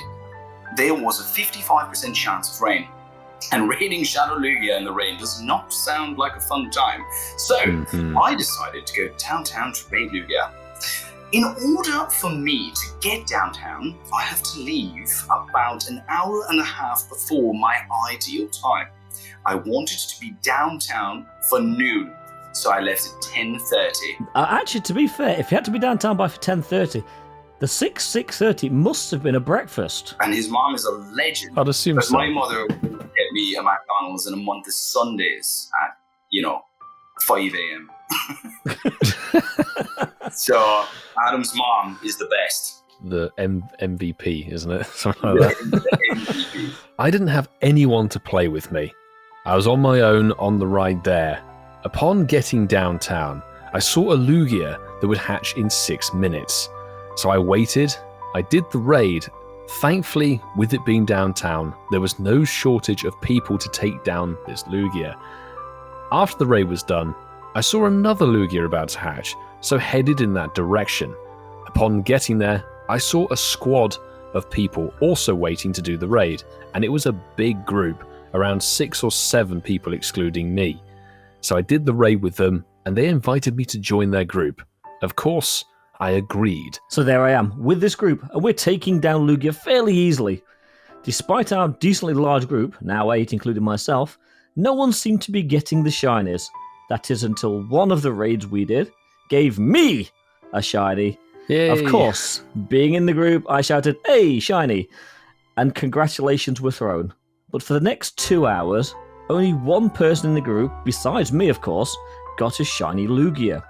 there was a 55% chance of rain. And raiding Shadow Lugia in the rain does not sound like a fun time. So I decided to go downtown to raid Lugia. In order for me to get downtown, I have to leave about an hour and a half before my ideal time. I wanted to be downtown for noon, so I left at 10:30. Actually, to be fair, if you had to be downtown by 10:30, the 6:30 must have been a breakfast. And his mom is a legend. I'd assume so. My mother would get me a McDonald's in a month of Sundays at, 5 a.m. So Adam's mom is the best. The MVP, isn't it? Something like that. I didn't have anyone to play with me. I was on my own on the ride there. Upon getting downtown, I saw a Lugia that would hatch in 6 minutes. So I waited, I did the raid. Thankfully, with it being downtown, there was no shortage of people to take down this Lugia. After the raid was done, I saw another Lugia about to hatch, so headed in that direction. Upon getting there, I saw a squad of people also waiting to do the raid, and it was a big group, around 6 or 7 people excluding me. So I did the raid with them, and they invited me to join their group. Of course, I agreed. So there I am, with this group, and we're taking down Lugia fairly easily. Despite our decently large group, now 8 including myself, no one seemed to be getting the shinies. That is until one of the raids we did gave me a shiny. Yay. Of course, being in the group, I shouted, "Hey, shiny!" and congratulations were thrown. But for the next 2 hours, only one person in the group, besides me of course, got a shiny Lugia.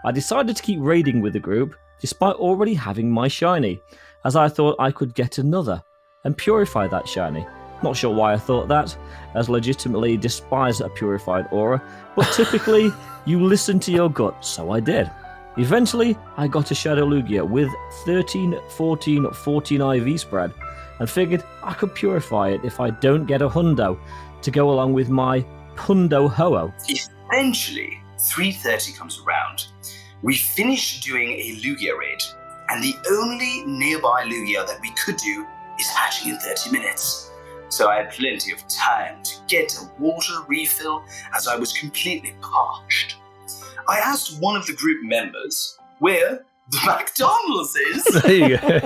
I decided to keep raiding with the group, despite already having my shiny, as I thought I could get another and purify that shiny. Not sure why I thought that, as legitimately despise a purified aura, but typically you listen to your gut, so I did. Eventually, I got a Shadow Lugia with 13, 14, 14 IV spread, and figured I could purify it if I don't get a hundo to go along with my Pundo Ho-Oh. Eventually, 3:30 comes around. We finish doing a Lugia raid, and the only nearby Lugia that we could do is hatching in 30 minutes. So I had plenty of time to get a water refill as I was completely parched. I asked one of the group members where the McDonald's is. There you go.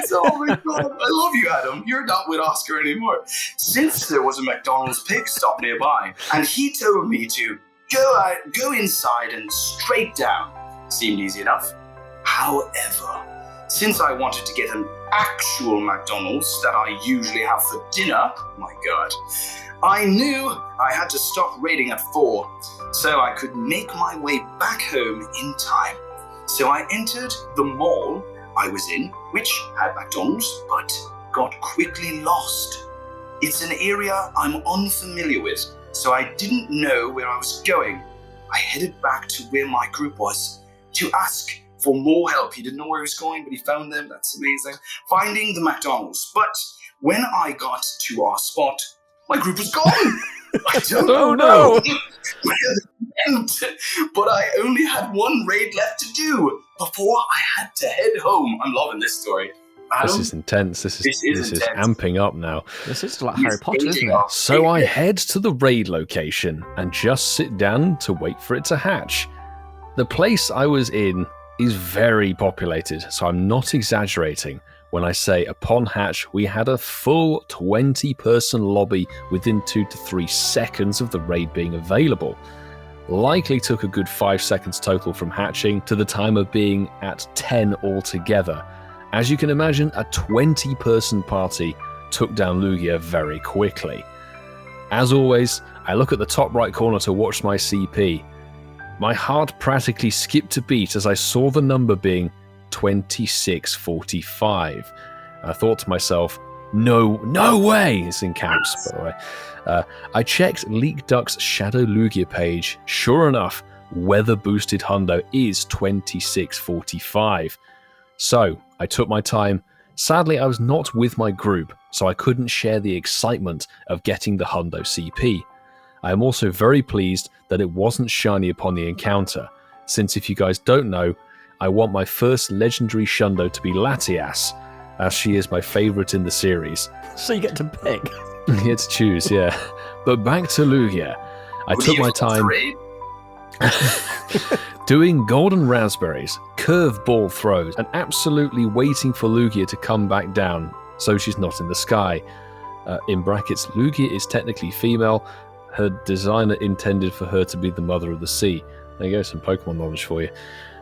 So, oh my God, I love you, Adam. You're not with Oscar anymore. Since there was a McDonald's pig stop nearby, and he told me to go inside and straight down. Seemed easy enough. However, since I wanted to get an actual McDonald's that I usually have for dinner, my God, I knew I had to stop raiding at 4 so I could make my way back home in time. So I entered the mall I was in, which had McDonald's, but got quickly lost. It's an area I'm unfamiliar with, so I didn't know where I was going. I headed back to where my group was to ask for more help. He didn't know where he was going, but he found them. That's amazing. Finding the McDonald's. But when I got to our spot, my group was gone. I don't know no. where they went, but I only had one raid left to do before I had to head home. I'm loving this story. Adam, this is intense. This is intense. amping up now. This is like Harry Potter, isn't it? So I head to the raid location and just sit down to wait for it to hatch. The place I was in is very populated, so I'm not exaggerating when I say upon hatch we had a full 20-person lobby within 2 to 3 seconds of the raid being available. Likely took a good 5 seconds total from hatching to the time of being at 10 altogether. As you can imagine, a 20-person party took down Lugia very quickly. As always, I look at the top right corner to watch my CP. My heart practically skipped a beat as I saw the number being 2645. I thought to myself, no way! It's in caps, by the way. I checked Leak Duck's Shadow Lugia page. Sure enough, weather boosted hundo is 2645. So I took my time. Sadly, I was not with my group, so I couldn't share the excitement of getting the hundo CP. I am also very pleased that it wasn't shiny upon the encounter, since if you guys don't know, I want my first legendary Shundo to be Latias, as she is my favourite in the series. So you get to pick. You get to choose, yeah. But back to Lugia. I took my time doing golden raspberries, curveball throws, and absolutely waiting for Lugia to come back down so she's not in the sky. In brackets, Lugia is technically female. Her designer intended for her to be the mother of the sea. There you go, some Pokemon knowledge for you.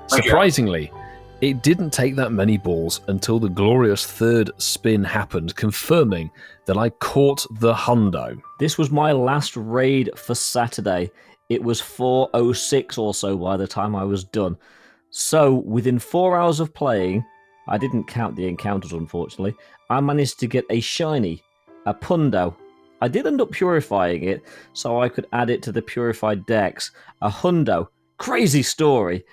Surprisingly, it didn't take that many balls until the glorious third spin happened, confirming that I caught the hundo. This was my last raid for Saturday. It was 4:06 or so by the time I was done. So, within 4 hours of playing, I didn't count the encounters unfortunately, I managed to get a shiny, a Pundo. I did end up purifying it, so I could add it to the purified decks. A hundo. Crazy story.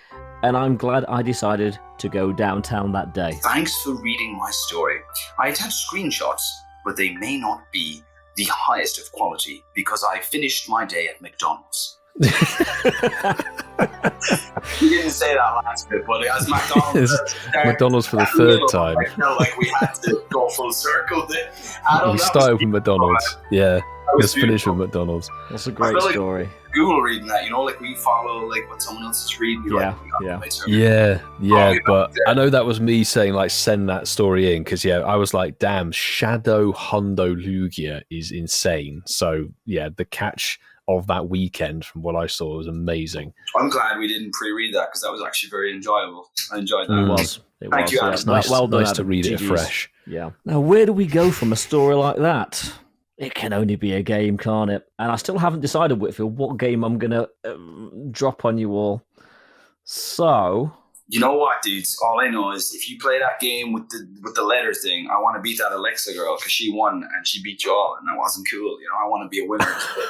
And I'm glad I decided to go downtown that day. Thanks for reading my story. I attached screenshots, but they may not be the highest of quality because I finished my day at McDonald's. You didn't say that last bit, but as McDonald's, McDonald's for the third time. I felt like we had to go full circle there. We started with McDonald's. Yeah, let's finish with McDonald's. That's a great story. Google reading that, like we follow like what someone else is reading. But I know that was me saying like send that story in because I was like, damn, Shadow Hundo Lugia is insane. So yeah, the catch of that weekend from what I saw was amazing. I'm glad we didn't pre-read that because that was actually very enjoyable. I enjoyed that. It was. Thank you, Alex. It's nice, well done, nice to read it afresh. Yeah. Now, where do we go from a story like that? It can only be a game, can't it? And I still haven't decided, Whitfield, what game I'm going to drop on you all. So, You know what, dudes? All I know is if you play that game with the letters thing, I want to beat that Alexa girl because she won and she beat you all, and that wasn't cool. I want to be a winner.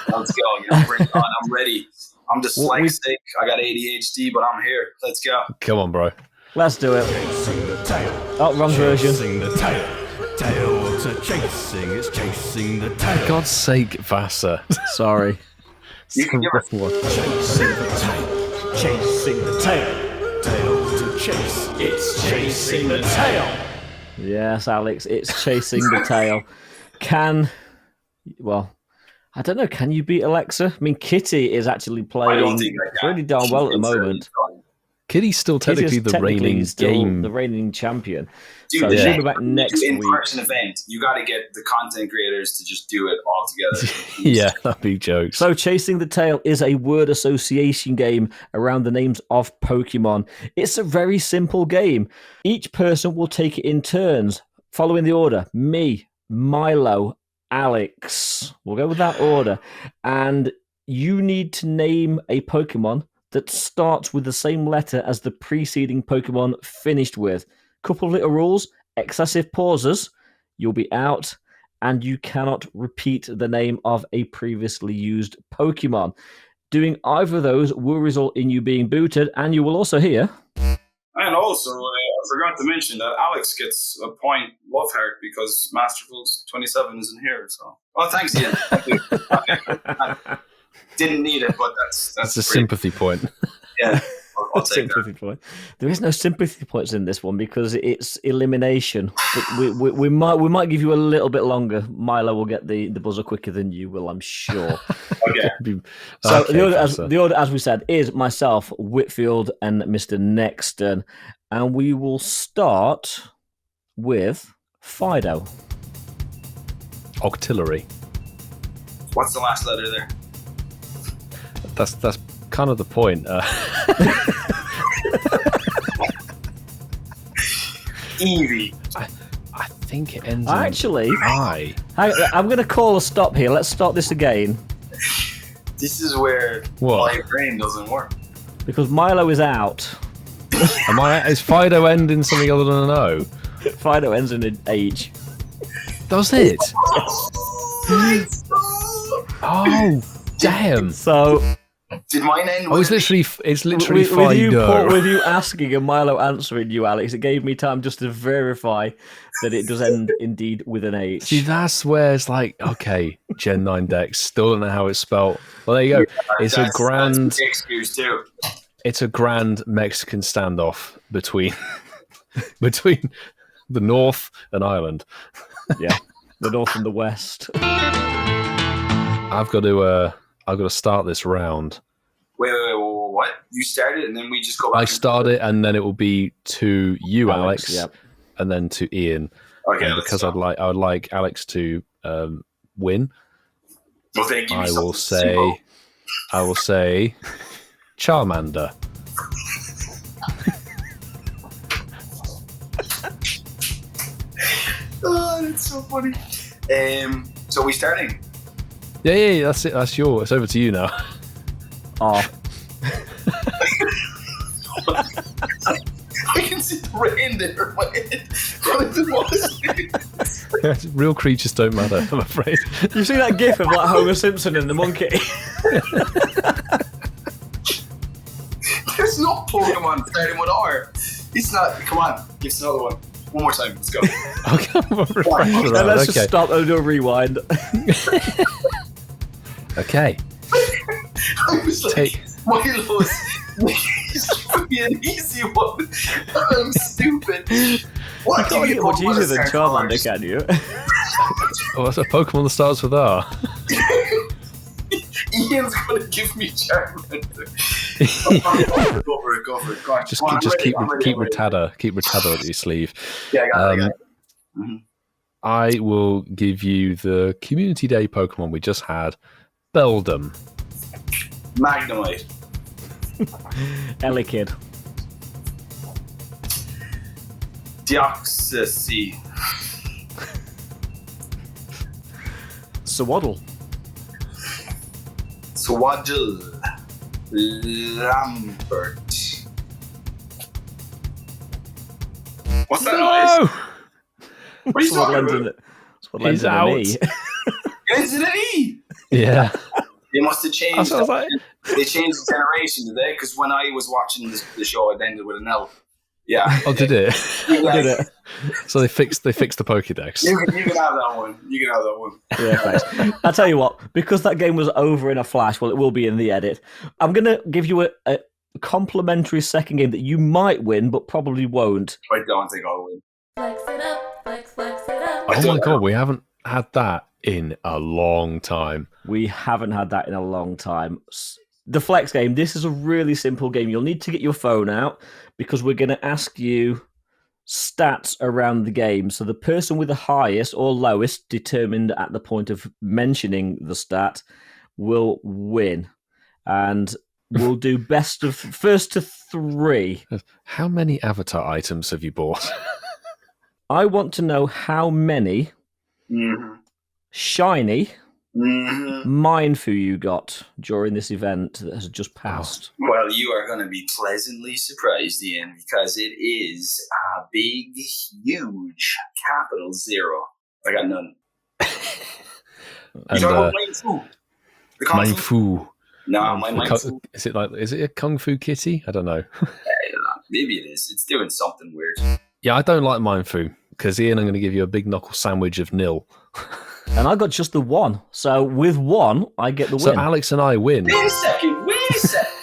Let's go. Bring it on. I'm ready. I'm dyslexic. I got ADHD, but I'm here. Let's go. Come on, bro. Let's do it. Chasing the tail. Oh, wrong version. Chasing the tail. Tail to chasing. It's chasing the tail. For God's sake, Vasa. Sorry. You can give her Chasing the tail. Chasing the tail. Tail to chase. It's chasing the tail. Yes, Alex, it's chasing the tail. I don't know. Can you beat Alexa? I mean, Kitty is actually playing pretty darn well at the moment. Kitty's still technically the reigning champion. Dude, So she'll be back next week. In-person event, you got to get the content creators to just do it all together. Yeah, that'd be jokes. So Chasing the Tail is a word association game around the names of Pokemon. It's a very simple game. Each person will take it in turns, following the order. Me, Milo, Alex. We'll go with that order. And you need to name a Pokemon that starts with the same letter as the preceding Pokemon finished with. Couple of little rules: excessive pauses, you'll be out, and you cannot repeat the name of a previously used Pokemon. Doing either of those will result in you being booted, and you will also hear... And also, I forgot to mention that Alex gets a point love heart because Masterful's 27 isn't here. So, thanks, Ian. Thank you. Didn't need it, but that's a sympathy point. Yeah, I'll take sympathy that. point. There is no sympathy points in this one because it's elimination. But we might give you a little bit longer. Milo will get the buzzer quicker than you will, I'm sure. Okay. So the order, as we said, is myself, Whitfield, and Mr. Nexton, and we will start with Fido. Octillery. What's the last letter there? That's kind of the point. Eevee. I think it ends Actually, in I. I'm going to call a stop here. Let's start this again. This is where my brain doesn't work. Because Milo is out. Is Fido end in something other than an O? Fido ends in an H. Does it? Oh, damn. So... Did mine end? It's literally Fido. With you asking and Milo answering you, Alex, it gave me time just to verify that it does end indeed with an H. See, that's where it's like, okay, Gen 9 Dex, still don't know how it's spelled. Well, there you go. It's a grand excuse too. It's a grand Mexican standoff between the North and Ireland. Yeah, the North and the West. I've got to start this round. Wait, what? You started and then we just go back? I start it and then it will be to you, Alex, yep. And then to Ian. Okay, and because I would like Alex to win. Well, then give me I will say Charmander. Oh, that's so funny. So we starting? Yeah, that's it. That's yours. It's over to you now. Oh. I can see the rain there. What is it? Real creatures don't matter, I'm afraid. You see that gif of like Homer Simpson and the monkey? There's no Pokemon starting with R. It's not. Come on, give us another one. One more time. Let's go. Okay, Let's just stop and do a rewind. Okay. I was like, Milo's giving me an easy one. I'm stupid. What? You can't get much easier than Charmander, can you? Oh, that's a Pokemon that starts with R. Ian's gonna give me Charmander. Go for it. Go on. Just keep Rattata at your sleeve. Yeah, I got it. Mm-hmm. I will give you the Community Day Pokemon we just had. Beldum. Magnemite. Elekid. Deoxysy. Swaddle. Swaddle. Lambert. What's that noise? No! What are you talking about? That's what lends He's in out. an E. It's an E. Yeah. They must have changed. I was like, They changed the generation today because when I was watching the show, it ended with an L. Yeah. oh, did it? Did it? So they fixed the Pokédex. You can have that one. You can have that one. Yeah, thanks. I'll tell you what, because that game was over in a flash, well, it will be in the edit, I'm going to give you a complimentary second game that you might win, but probably won't. I don't think I'll win. Flex it up, flex it up. Oh my god, we haven't had that in a long time. We haven't had that in a long time. The Flex game, this is a really simple game. You'll need to get your phone out because we're going to ask you stats around the game. So the person with the highest or lowest, determined at the point of mentioning the stat, will win. And we'll do best of first to 3. How many avatar items have you bought? I want to know how many shiny Mindfu you got during this event that has just passed. Well, you are going to be pleasantly surprised, Ian, because it is a big, huge capital 0. I got none. And You talking about Mindfu? The Kung Fu? Mindfu. No, my Mindfu. Is it a Kung Fu kitty? I don't know. Maybe it is. It's doing something weird. Yeah, I don't like Mindfu because Ian, I'm going to give you a big knuckle sandwich of nil. And I got just the 1. So with 1, I get the So win. Alex and I win. Wait a second.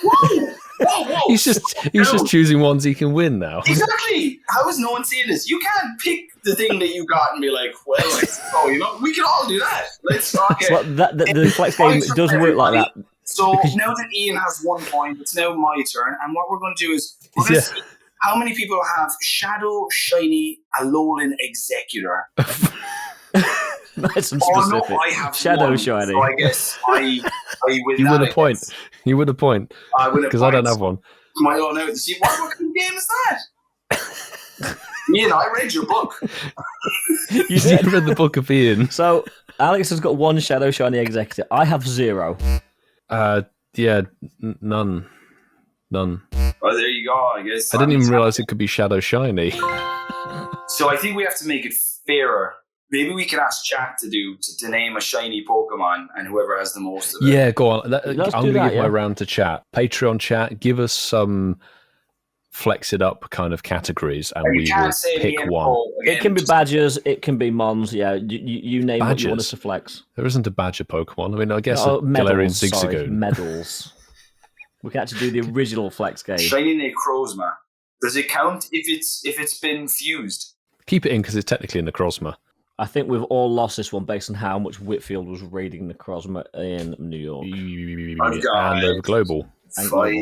Whoa. Whoa. He's just choosing ones he can win now. Exactly. How is no one seeing this? You can't pick the thing that you got and be like, well, we can all do that. Let's talk. So the Flex game does work like that. So now that Ian has 1 point, it's now my turn. And what we're going to do is we're going to see how many people have Shadow, Shiny, Alolan, Executor. Nice and specific. No, I have Shadow 1, Shiny. So I guess I win. You that, win a point. You win a point. I win because I don't have one. My own out. See, what kind of game is that? Ian, I read your book. You did. read the book of Ian. So Alex has got 1 Shadow Shiny Executor. I have 0. Yeah, none. Oh, there you go. I guess I didn't even realize it could be Shadow Shiny. So I think we have to make it fairer. Maybe we can ask chat to name a shiny Pokemon, and whoever has the most of it. Yeah, go on. I'm Let's going do to that, give my round to chat. Patreon chat, give us some flex it up kind of categories, and we will pick one. It can be badgers, it can be mons. Yeah, you name what you want us to flex. There isn't a badger Pokemon. I mean, I guess Oh, a Galarian medals, Zigzagoon. Medals. We can actually do the original flex game. Shiny Necrozma. Does it count if it's been fused? Keep it in because it's technically a Necrozma. I think we've all lost this one based on how much Whitfield was raiding Necrozma in New York. I've got and over global. 5,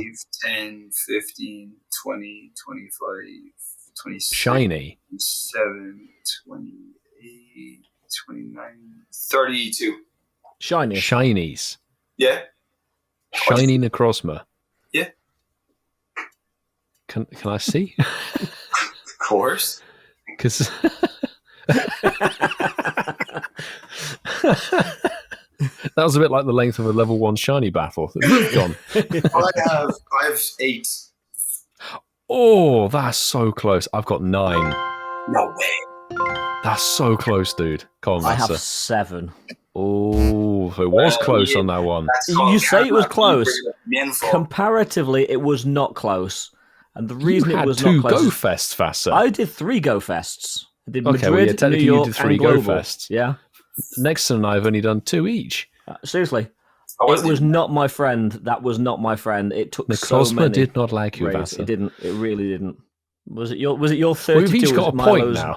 10, 15, 20, 25, 26, Shiny. 27, 28, 29, 32. Shiny. Shinies. Yeah. Shiny Necrozma. Yeah. Can I see? Of course. Because that was a bit like the length of a level 1 shiny battle. Gone. I have 8. Oh, that's so close. I've got 9. No way. That's so close, dude. Come on, I have Master. 7. Oh, so it was close on that one. You say it was close. Menful. Comparatively, it was not close. And the reason You it had was 2 not close. Go Fests, Fassa. I did 3 Go Fests. I did Okay, Madrid, well, yeah, technically New you York, did 3 and Go Global. Fests. Yeah. Nexton and I have only done 2 each. Seriously. Oh, It was not my friend. That was not my friend. It took so Necrozma many. did not like you, raids. Vassa. It didn't. It really didn't. Was it your 32? We've each got a point Milo's? now.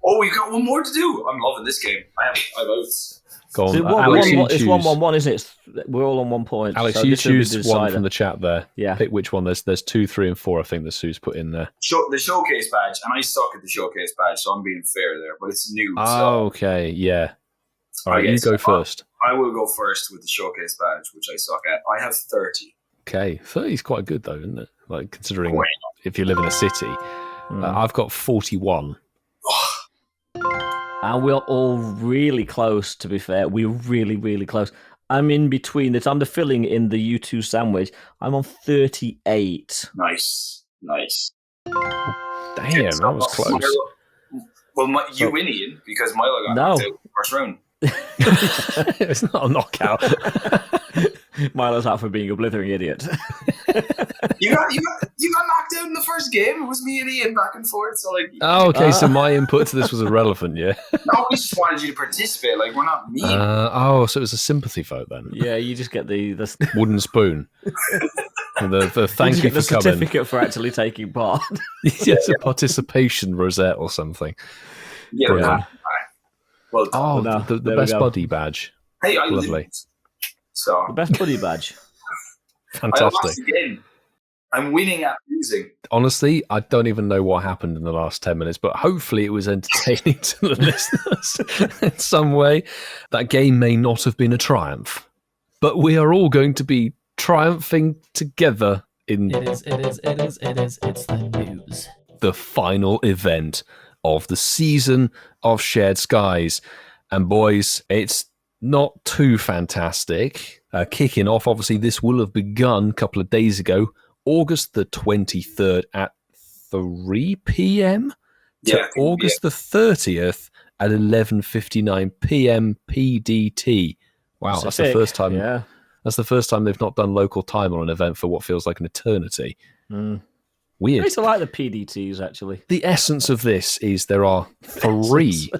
Oh, we've got one more to do. I'm loving this game. I have votes. Go on, So Alex, you it's choose. 1-1-1, isn't it? We're all on 1 point. Alex, so you this will be choose the one decider. from the chat there. Yeah. Pick which one. There's 2, 3, and 4, I think, that Sue's put in there. The showcase badge, and I suck at the showcase badge, so I'm being fair there, but it's new. Oh, so okay, yeah. All right, Okay, you so go first. I will go first with the showcase badge, which I suck at. I have 30. Okay, 30 is quite good, though, isn't it? Like, considering Great. if you live in a city. I've got 41. And we're all really close, to be fair. We're really, really close. I'm in between. I'm the filling in the U2 sandwich. I'm on 38. Nice. Damn, that was close. Well, you win, Ian, because Milo got knocked out in the first round. It's not a knockout. Milo's out for being a blithering idiot. You got knocked out in the first game. It was me and Ian back and forth. So okay, so my input to this was irrelevant, yeah? No, we just wanted you to participate. Like, we're not mean. So it was a sympathy vote then. Yeah, you just get the wooden spoon. the thank you for coming. The certificate for actually taking part. Yes, a participation rosette or something. Yeah. Right. Well, the best buddy badge. Hey, I lovely. Didn't. So the best buddy badge. Fantastic. I lost again. I'm winning at losing. Honestly, I don't even know what happened in the last 10 minutes, but hopefully it was entertaining to the listeners in some way. That game may not have been a triumph, but we are all going to be triumphing together in It is. It's the news. The final event of the season of Shared Skies. And boys, it's not too fantastic. Kicking off, obviously, this will have begun a couple of days ago, August the 23rd at 3 p.m. to August the 30th at 11:59 p.m. PDT. Wow, that's the first time. Yeah. That's the first time they've not done local time on an event for what feels like an eternity. Weird. I used to like the PDTs, actually. The essence of this is there are 3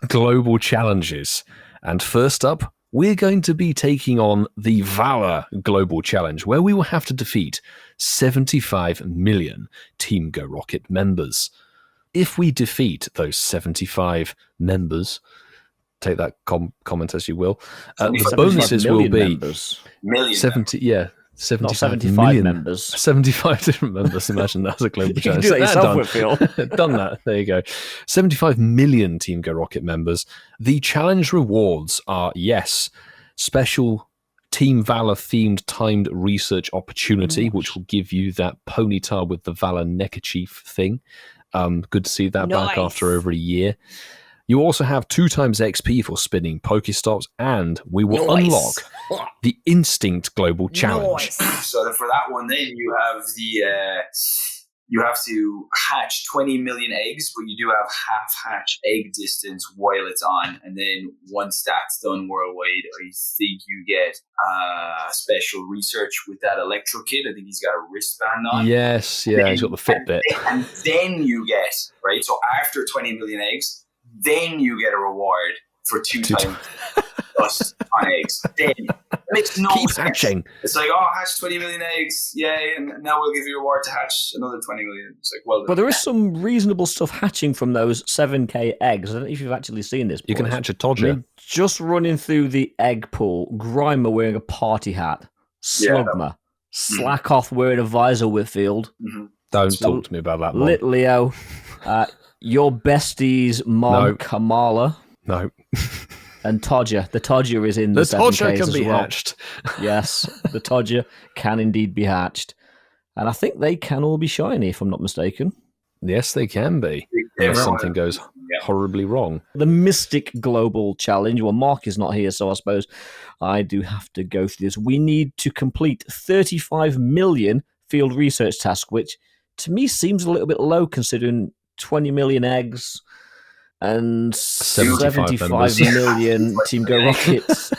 global challenges. And first up, we're going to be taking on the Valor Global Challenge, where we will have to defeat 75 million Team Go Rocket members. If we defeat those 75 members, take that comment as you will, the bonuses will be members. 75 Not 75 million members. 75 different members. Imagine that's a global You challenge. can do that yourself, Whitfield. Done that. There you go. 75 million Team Go Rocket members. The challenge rewards are, yes, special Team Valor themed timed research opportunity, which will give you that Ponyta with the Valor neckerchief thing. Good to see that back after over a year. You also have 2 times XP for spinning Pokestops, and we will unlock the Instinct Global Challenge. So for that one, then you have you have to hatch 20 million eggs, but you do have half hatch egg distance while it's on, and then once that's done worldwide, I think you get special research with that Electro Kid. I think he's got a wristband on. Yes, yeah, he's got the Fitbit. And then you get, right, so after 20 million eggs, then you get a reward for 2 times plus on eggs. Then it makes no Keep sense. hatching. It's like, hatch 20 million eggs, yay, and now we'll give you a reward to hatch another 20 million. It's like, well done. But there is some reasonable stuff hatching from those 7k eggs. I don't know if you've actually seen this. You can boys. hatch a Todger. I mean, just running through the egg pool, Grimer wearing a party hat, Slugma, Slackoth wearing a visor, Whitfield. Don't talk to me about that, Mom. Lit Leo, your besties, Mom Kamala. No. And Todger. The Todger is in the 7Ks Todger can as be well. hatched. Yes, the Todger can indeed be hatched. And I think they can all be shiny, if I'm not mistaken. Yes, they can be. Unless something goes horribly wrong. The Mystic Global Challenge. Well, Mark is not here, so I suppose I do have to go through this. We need to complete 35 million field research tasks, which to me seems a little bit low considering 20 million eggs and 75 million Team Go Rockets.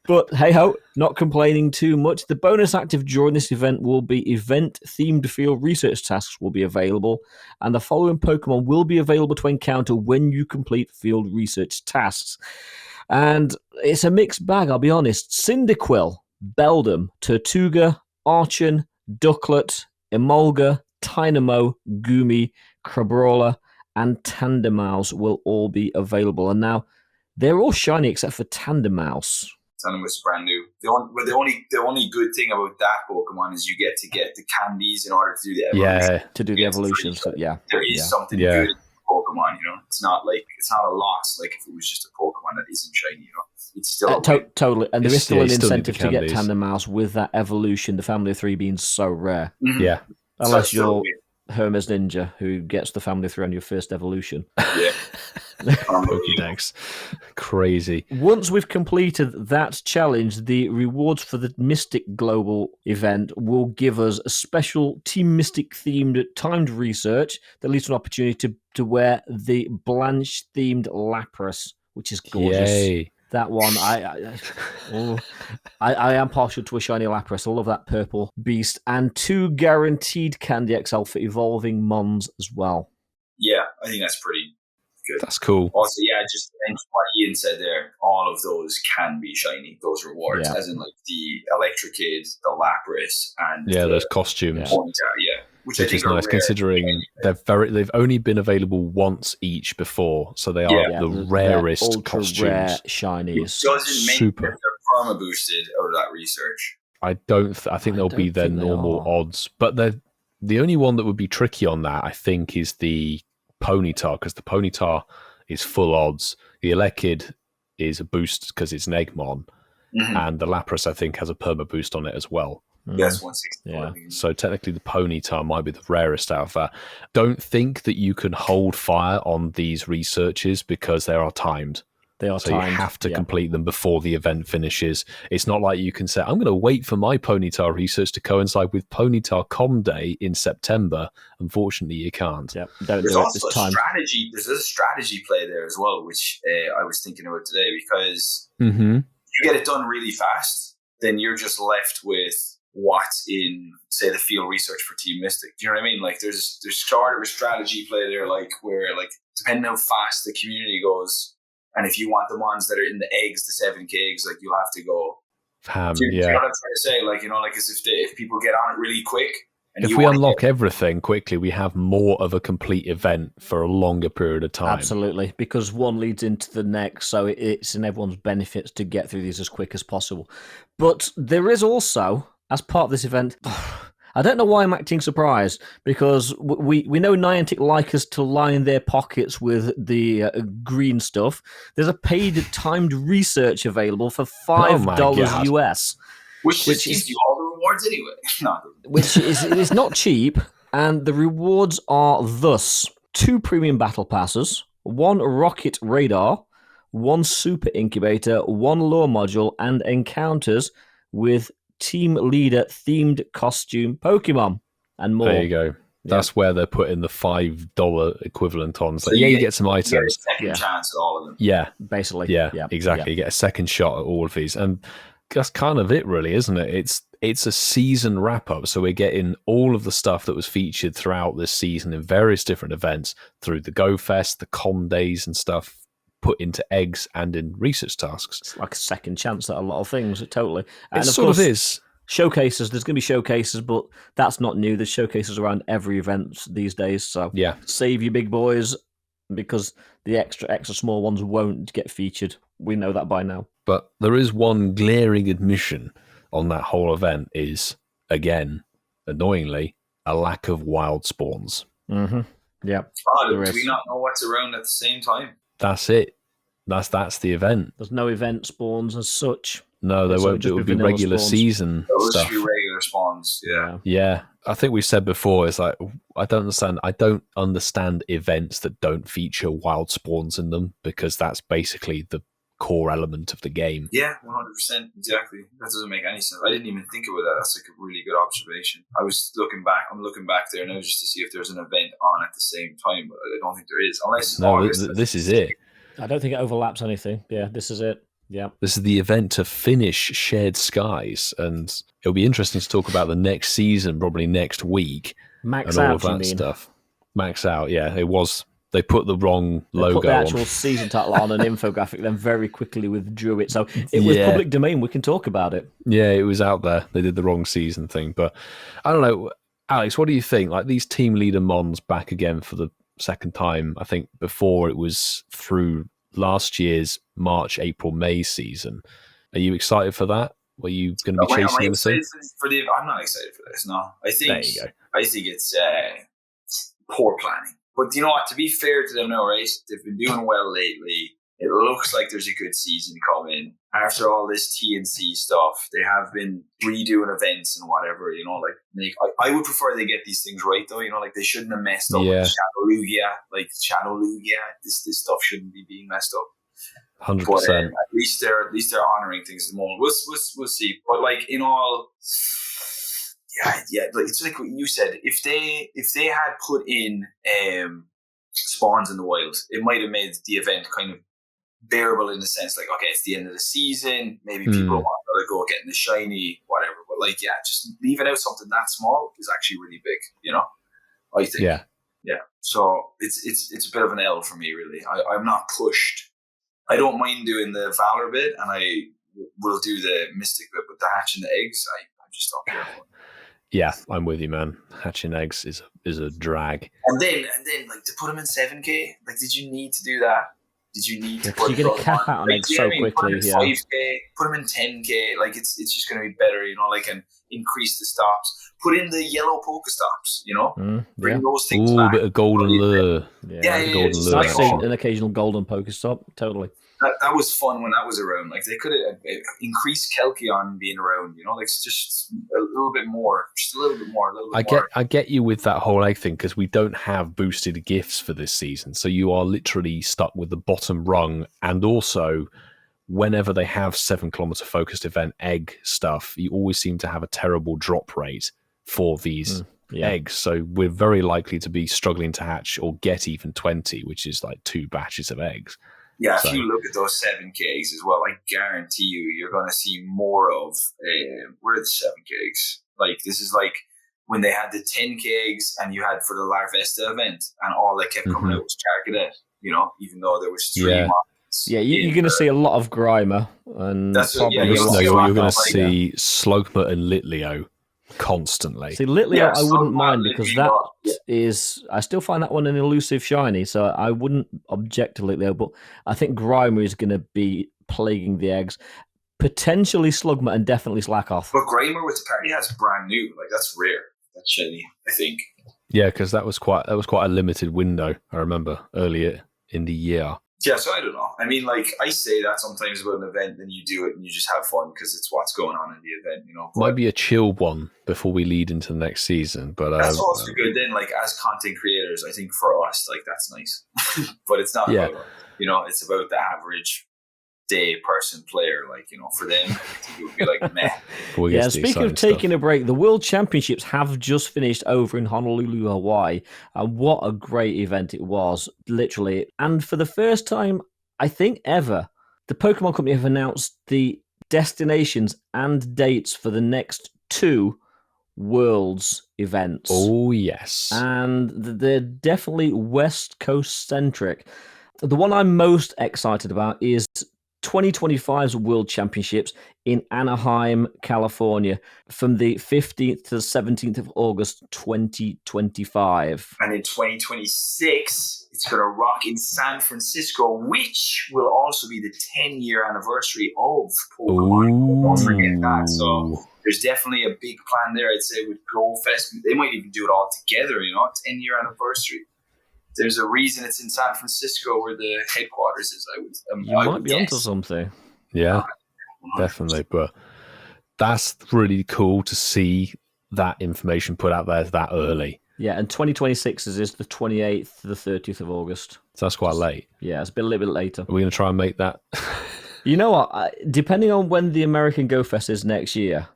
But hey ho, not complaining too much. The bonus active during this event will be event-themed field research tasks will be available, and the following Pokemon will be available to encounter when you complete field research tasks. And it's a mixed bag, I'll be honest. Cyndaquil, Beldum, Tortuga, Archon, Ducklet, Emolga, Tynamo, Gumi, Crabrawler, and Tandemaus will all be available. And now they're all shiny except for Tandemaus. Tandemaus is brand new. The only good thing about that Pokemon is you get to get the candies in order to do the evolution. Yeah, to do the evolutions. So, yeah, there is something good in Pokemon. You know, it's not a loss. Like if it was just a Pokemon that isn't shiny, you know, it's still totally. And there is still an incentive to get candies. Tandemaus with that evolution. The family of 3 being so rare. Mm-hmm. Yeah, unless you're Hermes Ninja, who gets the family of 3 on your first evolution. Yeah. Pokédex. Crazy. Once we've completed that challenge, the rewards for the Mystic Global event will give us a special Team Mystic themed timed research that leads to an opportunity to wear the Blanche themed Lapras, which is gorgeous. Yay. That one, I am partial to a shiny Lapras. I love that purple beast. And 2 guaranteed Candy XL for evolving Mons as well. Yeah, I think that's pretty good. That's cool. Also, yeah, just to mention what Ian said there, all of those can be shiny, those rewards, as in like the Electrocade, the Lapras, and those costumes. Ponyta, which is nice considering they've only been available once each before, so they are the rarest ultra costumes. Rare shinies. It doesn't make that they're perma boosted out of that research. I think they'll be their normal odds, but the only one that would be tricky on that, I think, is the Ponyta, because the Ponyta is full odds. The Elekid is a boost because it's an Eggmon, and the Lapras, I think, has a perma boost on it as well. Yes, 160. Yeah. So technically the Ponyta might be the rarest out of that. Don't think that you can hold fire on these researches because they are timed. They are so timed. You have to complete them before the event finishes. It's not like you can say, I'm going to wait for my Ponyta research to coincide with Ponyta Com Day in September. Unfortunately, you can't. Yep. There's also a strategy. There's a strategy play there as well, which I was thinking about today, because you get it done really fast, then you're just left with what's in, say, the field research for Team Mystic. Do you know what I mean? Like, there's sort of a strategy play there, like where, like, depending how fast the community goes, and if you want the ones that are in the eggs, the 7K eggs, like, you'll have to go ham. You know what I'm trying to say? Like, you know, like, as if people get on it really quick. And if we unlock everything quickly, we have more of a complete event for a longer period of time. Absolutely, because one leads into the next, so it's in everyone's benefit to get through these as quick as possible. But there is also, as part of this event, I don't know why I'm acting surprised, because we know Niantic like us to line their pockets with the green stuff. There's a paid timed research available for $5 US. Which gives you all the rewards anyway. Which is not cheap, and the rewards are thus: 2 premium battle passes, 1 rocket radar, 1 super incubator, 1 lore module, and encounters with team leader themed costume Pokemon, and more. There you go. That's where they're putting the $5 equivalent on. So you get some items. You get a second chance at all of them. Yeah. Basically. Yeah, exactly. You get a second shot at all of these. And that's kind of it, really, isn't it? It's a season wrap-up, so we're getting all of the stuff that was featured throughout this season in various different events, through the Go Fest, the Com Days and stuff, put into eggs and in research tasks. It's like a second chance at a lot of things, totally. And it sort of is. Showcases, there's going to be showcases, but that's not new. There's showcases around every event these days, so save your big boys, because the extra small ones won't get featured. We know that by now. But there is one glaring admission on that whole event is, again, annoyingly, a lack of wild spawns. Mm-hmm. Yeah. Do we not know what's around at the same time? That's it. That's the event. There's no event spawns as such. No, there won't. It would be regular spawns. Season stuff. Be regular spawns. Yeah. Yeah. I think we said before, it's like, I don't understand events that don't feature wild spawns in them, because that's basically the core element of the game. Yeah, 100%. Exactly. That doesn't make any sense. I didn't even think about that. That's like a really good observation. I'm looking back there now just to see if there's an event on at the same time, but I don't think there is. Unless this is it. I don't think it overlaps anything. Yeah, this is it. Yeah. This is the event to finish Shared Skies, and it'll be interesting to talk about the next season, probably next week. Max and out, all of that stuff. Max out, yeah. It was. They put the wrong logo on. Put the actual season title on an infographic, then very quickly withdrew it. So it was public domain. We can talk about it. Yeah, it was out there. They did the wrong season thing. But I don't know. Alex, what do you think? Like, these team leader Mons back again for the second time. I think before it was through last year's March, April, May season. Are you excited for that? Were you going to be chasing anything? I'm not excited for this, no. I think it's poor planning. But you know what? To be fair to them now, right? They've been doing well lately. It looks like there's a good season coming. After all this TNC stuff, they have been redoing events and whatever, I would prefer they get these things right, though, like they shouldn't have messed up with Shadow Lugia. This stuff shouldn't be being messed up. 100%. But at least they're honoring things at the moment. We'll see. But like in all, like it's like what you said. If they had put in spawns in the wild, it might have made the event kind of bearable in the sense like, okay, it's the end of the season. Maybe people want to go getting the shiny, whatever. But like, just leaving out something that small is actually really big. I think. Yeah. So it's a bit of an L for me, really. I'm not pushed. I don't mind doing the Valor bit, and I will do the Mystic bit, but the hatching the eggs, I'm just not care for. Yeah, I'm with you, man. Hatching eggs is a drag. And then like to put them in 7K, like did you need to do that? Did you need to put you get a cap out on eggs so quickly? Put them in 5K, put them in 10K. Like it's just going to be better, like and increase the stops. Put in the yellow Pokestops, bring those things back. A bit of golden lure. Golden lure. I've seen an occasional golden Pokestop, totally. That was fun when that was around. Like they could have increased Kelkion being around, like it's just a little bit more, I get you with that whole egg thing because we don't have boosted gifts for this season, so you are literally stuck with the bottom rung. And also, whenever they have 7 kilometer focused event egg stuff, you always seem to have a terrible drop rate for these eggs. So we're very likely to be struggling to hatch or get even 20, which is like 2 batches of eggs. Yeah, if you look at those 7K eggs as well, I guarantee you're going to see more of where are the 7K eggs? Like this is like when they had the 10K eggs and you had for the Larvesta event, and all that kept coming out was Charcadet. Even though there was 3 months. Yeah, you're going to see a lot of Grimer, and you're going to see Slugma and Litleo constantly. See, Litleo, I wouldn't mind because that is. I still find that one an elusive shiny, so I wouldn't object to Litleo. But I think Grimer is going to be plaguing the eggs, potentially Slugma, and definitely Slackoth. But Grimer with the party has brand new, like that's rare. That's shiny, I think. Yeah, because that was quite a limited window. I remember earlier in the year. Yeah, so I don't know. I mean, like, I say that sometimes about an event, and you do it, and you just have fun because it's what's going on in the event, But might be a chill one before we lead into the next season, but that's also good. Then, like, as content creators, I think for us, like, that's nice. But it's not about, it's about the average day person player. Like, for them, I think it would be like, meh. Speaking of taking a break, the World Championships have just finished over in Honolulu, Hawaii. And what a great event it was, literally. And for the first time, I think ever, the Pokemon Company have announced the destinations and dates for the next 2 Worlds events. Oh, yes. And they're definitely West Coast centric. The one I'm most excited about is 2025's World Championships in Anaheim, California, from the 15th to the 17th of August, 2025. And in 2026, it's going to rock in San Francisco, which will also be the 10-year anniversary of Pokemon. Don't forget that. So there's definitely a big plan there, I'd say, with Go Fest. They might even do it all together, 10-year anniversary. There's a reason it's in San Francisco where the headquarters is. You might be onto something. Yeah, definitely. But that's really cool to see that information put out there that early. Yeah, and 2026 is the 28th to the 30th of August. So that's quite late. Yeah, it's a little bit later. Are we going to try and make that? You know what? Depending on when the American Go Fest is next year,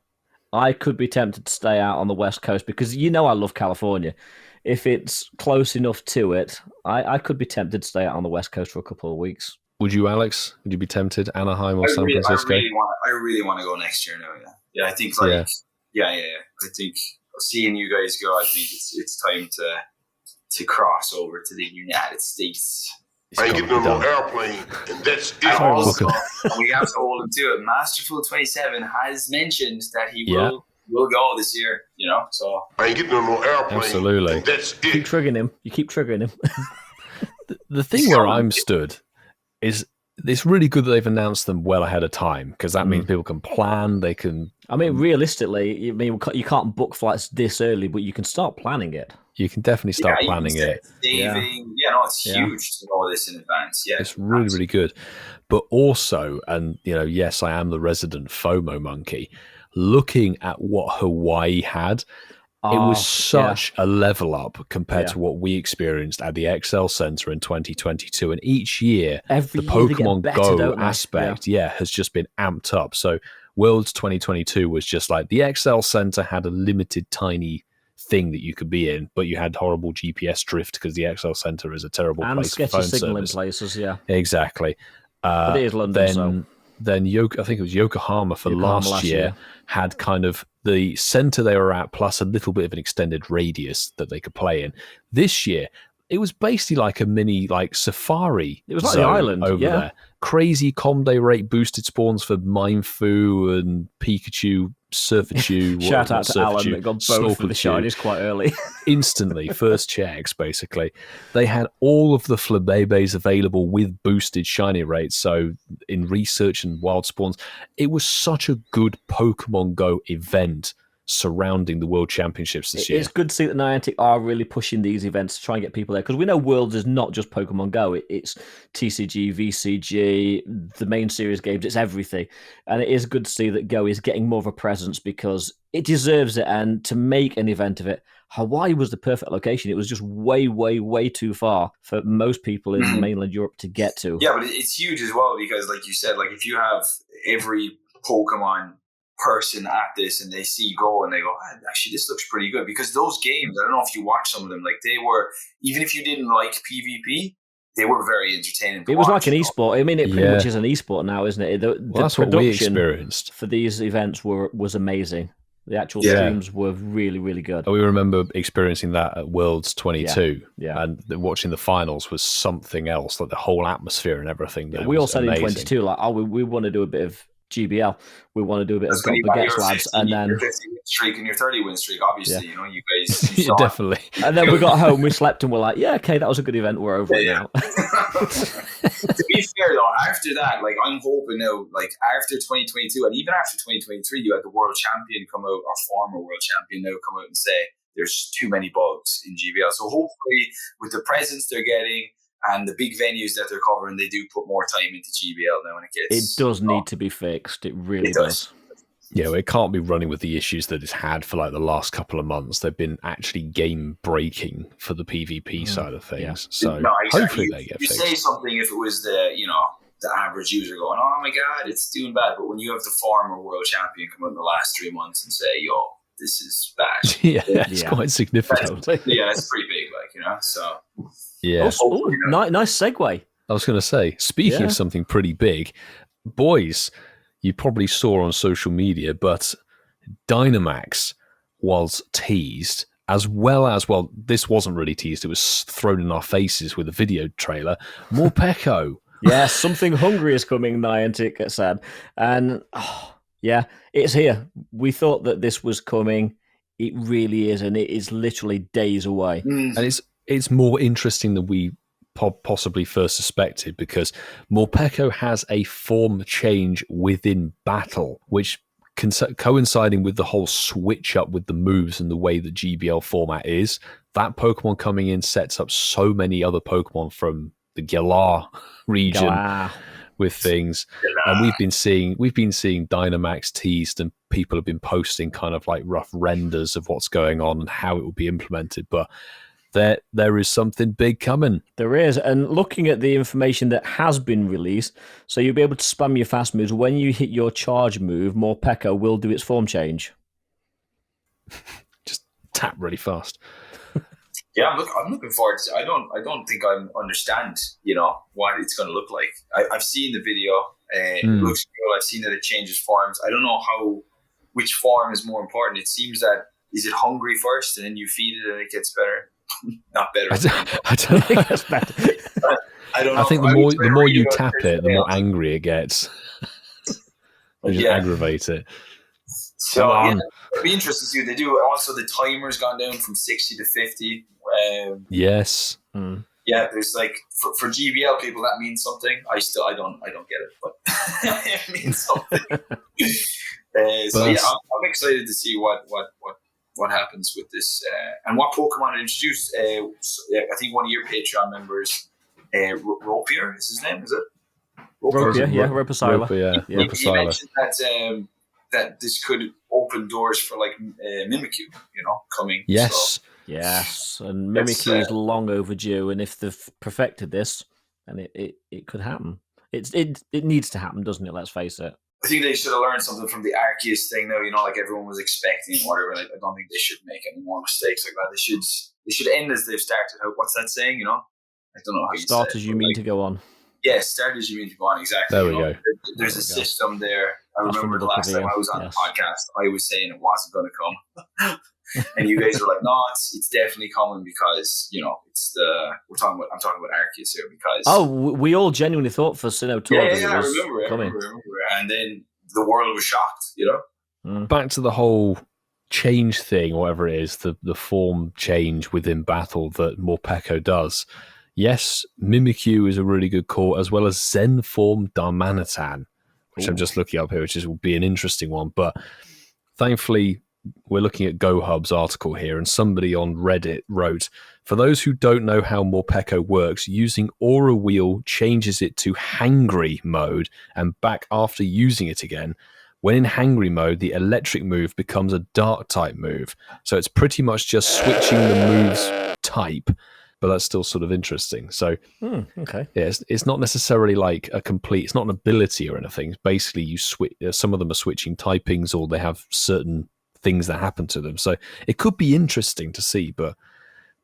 I could be tempted to stay out on the West Coast because I love California. If it's close enough to it, I could be tempted to stay out on the West Coast for a couple of weeks. Would you, Alex? Would you be tempted? Anaheim or San Francisco? I really want to go next year now. Yeah. I think I think seeing you guys go, I think it's time to cross over to the United States. I ain't getting on no airplane, and that's it. And also, we have to hold him to it. Masterful 27 has mentioned that he will go this year, so I ain't getting on no airplane. Absolutely. That's it. Keep triggering him. You keep triggering him. The thing where I'm stood is it's really good that they've announced them well ahead of time because that means people can plan. They can. I mean, realistically, you can't book flights this early, but you can start planning it. You can definitely start planning it. Saving. Yeah, no, it's huge to know this in advance. Yeah, it's really, really good. But also, and yes, I am the resident FOMO monkey. Looking at what Hawaii had, it was such a level up compared to what we experienced at the XL Center in 2022. And each year, the Pokemon Go aspect, has just been amped up. So Worlds 2022 was just like the XL Center had a limited, tiny thing that you could be in, but you had horrible GPS drift because the XL Center is a terrible place for phone signal service. In places, Exactly. But it is London, then I think it was Yokohama last year had kind of the center they were at plus a little bit of an extended radius that they could play in. This year, it was basically like a mini safari. It was like the island over there. Crazy Comday rate boosted spawns for Minefu and Pikachu, Surfachu. Shout out to Alan that got both for the shinies quite early. Instantly, first checks, basically. They had all of the Flabébés available with boosted shiny rates. So in research and wild spawns, it was such a good Pokemon Go event surrounding the World Championships this year. It's good to see that Niantic are really pushing these events to try and get people there, because we know Worlds is not just Pokemon Go, it's TCG, VCG, the main series games, it's everything. And it is good to see that Go is getting more of a presence because it deserves it, and to make an event of it, Hawaii was the perfect location. It was just way, way, way too far for most people in mainland Europe to get to. Yeah, but it's huge as well because, like you said, if you have every Pokemon person at this and they see Go and they go, actually this looks pretty good, because those games, I don't know if you watch some of them, they were, even if you didn't like PvP, they were very entertaining. It was like an esport. I mean, it pretty much is an esport now, isn't it? That's what we experienced for these events was amazing. The actual streams were really, really good. We remember experiencing that at Worlds 22, and watching the finals was something else. Like the whole atmosphere and everything. We all said in 22, we want to do a bit of GBL. We want to do a bit of Got Baguettes, lads, and then your 50-win streak and your 30-win streak. Obviously, you guys. Definitely. And then we got home, we slept, and we're like, okay, that was a good event. We're over it now. To be fair though, after that, I'm hoping now, after 2022 and even after 2023, you had the world champion come out, or former world champion now come out and say there's too many bugs in GBL. So hopefully, with the presence they're getting and the big venues that they're covering, they do put more time into GBL now, and it does need to be fixed. It really does. Yeah, it can't be running with the issues that it's had for the last couple of months. They've been actually game breaking for the PvP side of things. Yeah. So hopefully they get fixed. You say something if it was the average user going, oh my god, it's doing bad. But when you have the former world champion come out in the last 3 months and say, yo, this is bad. It's quite significant. It's pretty big, so. Yeah. Nice segue. I was going to say, speaking of something pretty big, boys, you probably saw on social media, but Dynamax was teased, as well as, this wasn't really teased, it was thrown in our faces with a video trailer, Morpeko. Yes, something hungry is coming, Niantic said. And, it's here. We thought that this was coming. It really is, and it is literally days away. And it's more interesting than we possibly first suspected, because Morpeko has a form change within battle, which coinciding with the whole switch up with the moves and the way the GBL format is, that Pokemon coming in sets up so many other Pokemon from the Galar region with things. And we've been seeing Dynamax teased, and people have been posting kind of rough renders of what's going on and how it will be implemented. But there is something big coming. There is, and looking at the information that has been released, so you'll be able to spam your fast moves. When you hit your charge move, Morpeko will do its form change. Just tap really fast. Yeah, I'm looking forward to it. I don't think I understand, what it's going to look like. I've seen the video. It looks cool. I've seen that it changes forms. I don't know which form is more important. It seems that, is it hungry first and then you feed it and it gets better? Not better. I don't think that's better. I don't know. I think the more you tap it, the more angry it gets. They just aggravate it. So it'd be interesting to see what they do. Also, the timer's gone down from 60 to 50. Yes. Yeah, there's for GBL people that means something. I don't get it, but it means something. I'm excited to see what what happens with this and what Pokemon introduced. I think one of your Patreon members, Ropier is his name, is it? Ropier, yeah, Ropier, He mentioned that that this could open doors for like Mimikyu, coming. Yes. So, yes, and Mimikyu is long overdue, and if they've perfected this, then it could happen. It needs to happen, doesn't it? Let's face it. I think they should have learned something from the Arceus thing now, like everyone was expecting and whatever. Like, I don't think they should make any more mistakes like that. They should end as they've started. What's that saying, I don't know how you start say as it, you mean to go on. Yeah, start as you mean to go on, exactly. There we go. There's a system there. I remember the last time I was on the podcast, I was saying it wasn't going to come. And you guys were like, no, it's definitely coming because, I'm talking about Arceus here because... we all genuinely thought for Sinnoh Torb I remember. And then the world was shocked, Back to the whole change thing, whatever it is, the form change within battle that Morpeko does. Yes, Mimikyu is a really good call, as well as Zen form Darmanitan, which I'm just looking up here, which will be an interesting one. But thankfully, we're looking at GoHub's article here, and somebody on Reddit wrote, for those who don't know how Morpeko works, using Aura Wheel changes it to Hangry mode and back after using it again. When in Hangry mode, the electric move becomes a dark type move. So it's pretty much just switching the move's type, but that's still sort of interesting. So, okay. Yeah, it's not necessarily like it's not an ability or anything. Basically, you switch. Some of them are switching typings, or they have certain things that happen to them. So it could be interesting to see, but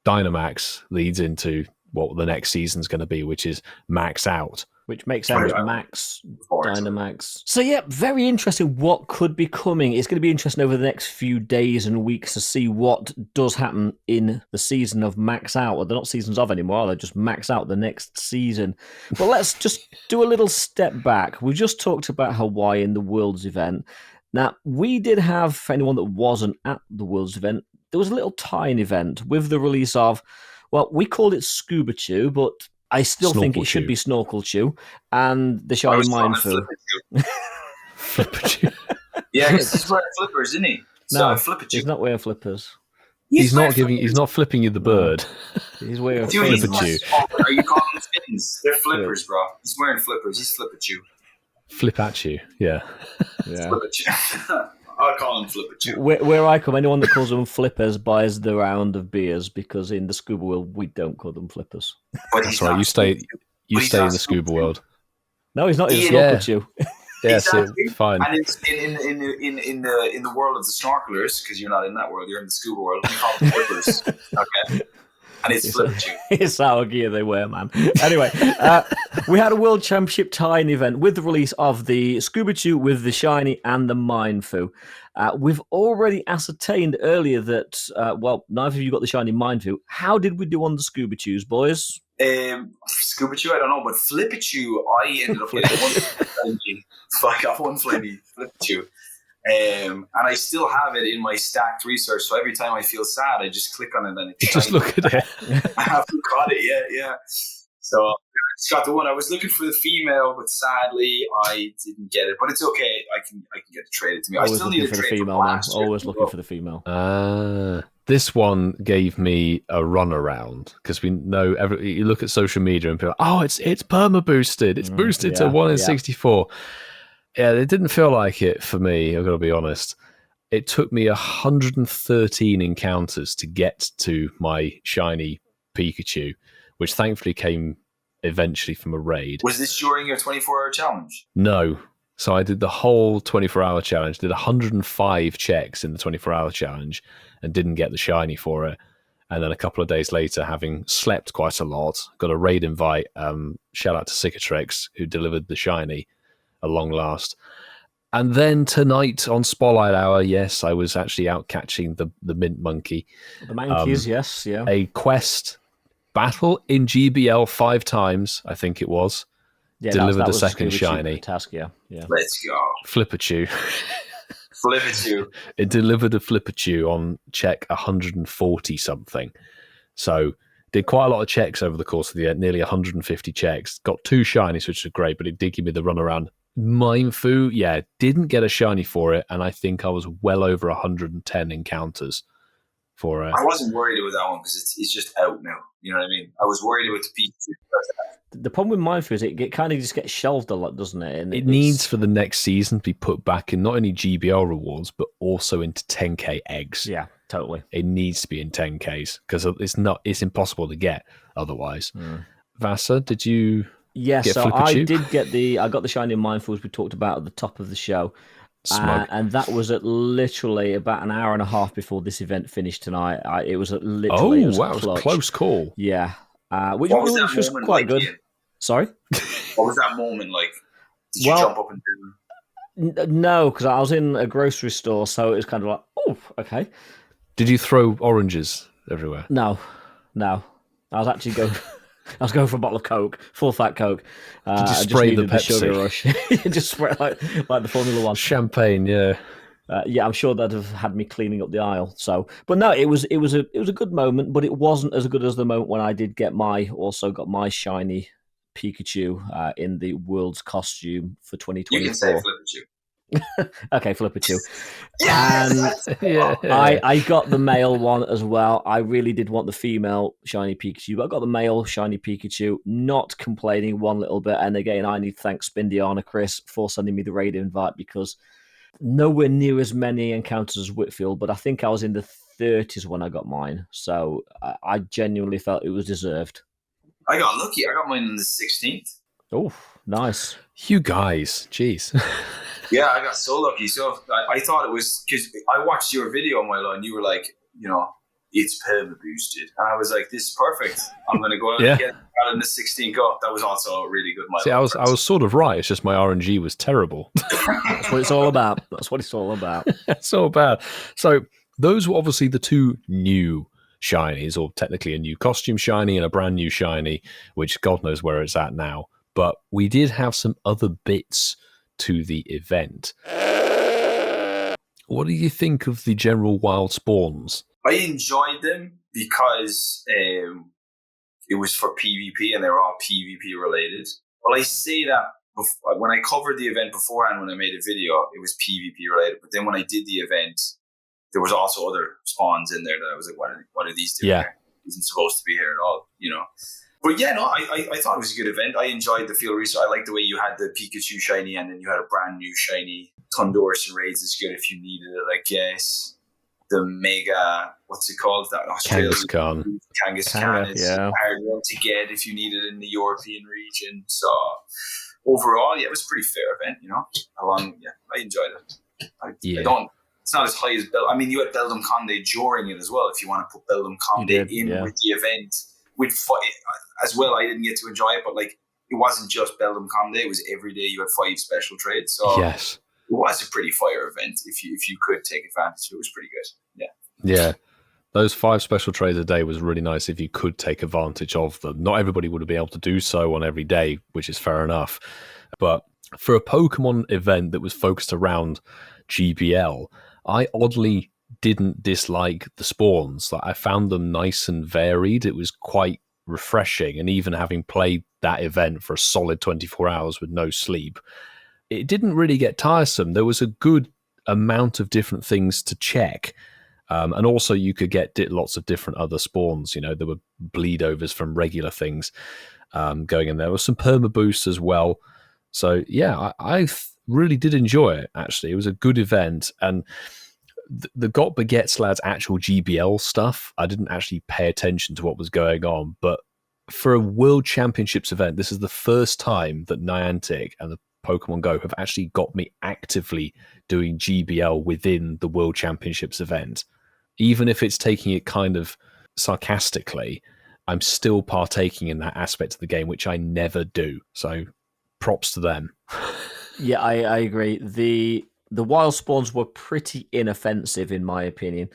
Dynamax leads into what the next season's going to be, which is Max Out. Which makes sense, Max, Dynamax. So yeah, very interesting what could be coming. It's going to be interesting over the next few days and weeks to see what does happen in the season of Max Out. Well, they're not seasons of anymore, they're just Max Out the next season. But let's just do a little step back. We just talked about Hawaii and the Worlds event. Now, we did have, for anyone that wasn't at the Worlds event, there was a little tiny event with the release of, well, we called it Scuba Chew, but I still think it should be Snorkel Chew, and the Shiny Mindfu. Flipper Chew. Yeah, because he's wearing flippers, isn't he? No, Flipper Chew. He's not wearing flippers. He's not flipping you the bird. He's wearing Flipper Chew. Are you calling them fins? They're flippers, bro. He's wearing flippers. He's Flipper Chew. Flip at you, yeah. Flipper Chew. I'll call him Flipper Chew. Where I come, anyone that calls them flippers buys the round of beers, because in the scuba world we don't call them flippers. That's right. You stay in the scuba world. No, he's not. He's Snorkel Chew. Yes, fine. And in the world of the snorkelers, because you're not in that world, you're in the scuba world. We call them flippers. Okay. And it's Flipper Chew. It's our gear they wear, man. Anyway, we had a World Championship tie-in event with the release of the Scuba Chew with the Shiny and the Mindfu. We've already ascertained earlier that, neither of you got the Shiny Mindfu. How did we do on the Scuba Chews, boys? Scuba Chew, I don't know, but Flipper Chew, I ended up getting one flingy. So I got one flingy Flipper Chew. And I still have it in my stacked research, so every time I feel sad, I just click on it and it's just look at it. I haven't got it yet, yeah. So I just got the one. I was looking for the female, but sadly I didn't get it. But it's okay. I can get it traded to me. Always I still looking need for a the trade female, man. Always looking for the female. This one gave me a runaround, because we know you look at social media and people, it's perma boosted. It's boosted to 1 in 64. Yeah, it didn't feel like it for me, I've got to be honest. It took me 113 encounters to get to my shiny Pikachu, which thankfully came eventually from a raid. Was this during your 24-hour challenge? No. So I did the whole 24-hour challenge, did 105 checks in the 24-hour challenge, and didn't get the shiny for it. And then a couple of days later, having slept quite a lot, got a raid invite. Shout out to Cicatrix, who delivered the shiny at long last. And then tonight on Spotlight Hour, yes, I was actually out catching the mint monkey. The monkeys, yes, yeah. A quest battle in GBL 5 times, I think it was. Yeah, delivered that the second shiny. Task, yeah. Let's go. Flipper Chew. Flipper Chew. It delivered a Flipper Chew on check 140 something. So did quite a lot of checks over the course of the year, nearly 150 checks. Got 2 shinies, which was great, but it did give me the runaround. Mindfu, didn't get a shiny for it, and I think I was well over 110 encounters for it. I wasn't worried about that one because it's just out now. You know what I mean? I was worried about the Pikachu. The problem with Mindful is it kind of just gets shelved a lot, doesn't it? And it needs for the next season to be put back in not only GBL rewards, but also into 10k eggs. Yeah, totally. It needs to be in 10ks because it's impossible to get otherwise. Vasa, did you get so Flipperchu? I got the shiny Mindfuls we talked about at the top of the show. And that was at literally about an hour and a half before this event finished tonight. It was literally it was a close call. Yeah. Which was quite good. Ian? Sorry? What was that moment like? Did you jump up and down? No, because I was in a grocery store, so it was kind of like, oh, okay. Did you throw oranges everywhere? No. I was actually going... I was going for a bottle of Coke, full fat Coke. Did you spray the Pepsi? Sugar rush. Just spray like the Formula One. Champagne, yeah. Yeah, I'm sure that'd have had me cleaning up the aisle. So, but no, it was a good moment, but it wasn't as good as the moment when I did got my shiny Pikachu in the world's costume for 2024. You can say Flipperchu. Okay, Flipperchu. Yes! And I got the male one as well. I really did want the female shiny Pikachu, but I got the male shiny Pikachu, not complaining one little bit. And again, I need to thank Spindiana Chris for sending me the raid invite because nowhere near as many encounters as Whitfield, but I think I was in the 30s when I got mine. So I genuinely felt it was deserved. I got lucky. I got mine on the 16th. Oh, nice. You guys, jeez. Yeah, I got so lucky. So I thought it was because I watched your video, Milo, and you were like, it's perma boosted, and I was like, this is perfect. I'm going to go out and get out in the 16th go. That was also a really good Milo. See, I was sort of right. It's just my RNG was terrible. That's what it's all about. It's all bad. So those were obviously the two new shinies, or technically a new costume shiny and a brand new shiny, which God knows where it's at now. But we did have some other bits to the event. What do you think of the general wild spawns? I enjoyed them because it was for PvP and they were all PvP related. Well, I say that when I covered the event beforehand, when I made a video, it was PvP related. But then when I did the event, there was also other spawns in there that I was like, what are these doing here? Isn't supposed to be here at all, But yeah, no, I thought it was a good event. I enjoyed the field research. I liked the way you had the Pikachu shiny and then you had a brand new shiny. Thunderous Raids is good if you needed it, I guess. The Mega, what's it called? That Australian Kangaskhan is a hard one to get if you need it in the European region. So overall, yeah, it was a pretty fair event, I enjoyed it. It's not as high as you had Beldum Community during it as well. If you want to put Beldum Community with the event. As well, I didn't get to enjoy it, but it wasn't just Beldum Community. It was every day you had 5 special trades. So yes, it was a pretty fire event. If you could take advantage of it, it was pretty good. Yeah. Those 5 special trades a day was really nice if you could take advantage of them. Not everybody would be able to do so on every day, which is fair enough. But for a Pokemon event that was focused around GBL, I oddly didn't dislike the spawns. I found them nice and varied. It was quite refreshing, and even having played that event for a solid 24 hours with no sleep, it didn't really get tiresome. There was a good amount of different things to check, and also you could get lots of different other spawns. There were bleed overs from regular things going in. There was some perma boosts as well. So yeah, I really did enjoy it. Actually, it was a good event. And the Got Baguettes lads actual GBL stuff, I didn't actually pay attention to what was going on, but for a World Championships event, this is the first time that Niantic and the Pokemon Go have actually got me actively doing GBL within the World Championships event. Even if it's taking it kind of sarcastically, I'm still partaking in that aspect of the game, which I never do. So props to them. Yeah, I agree. The wild spawns were pretty inoffensive, in my opinion.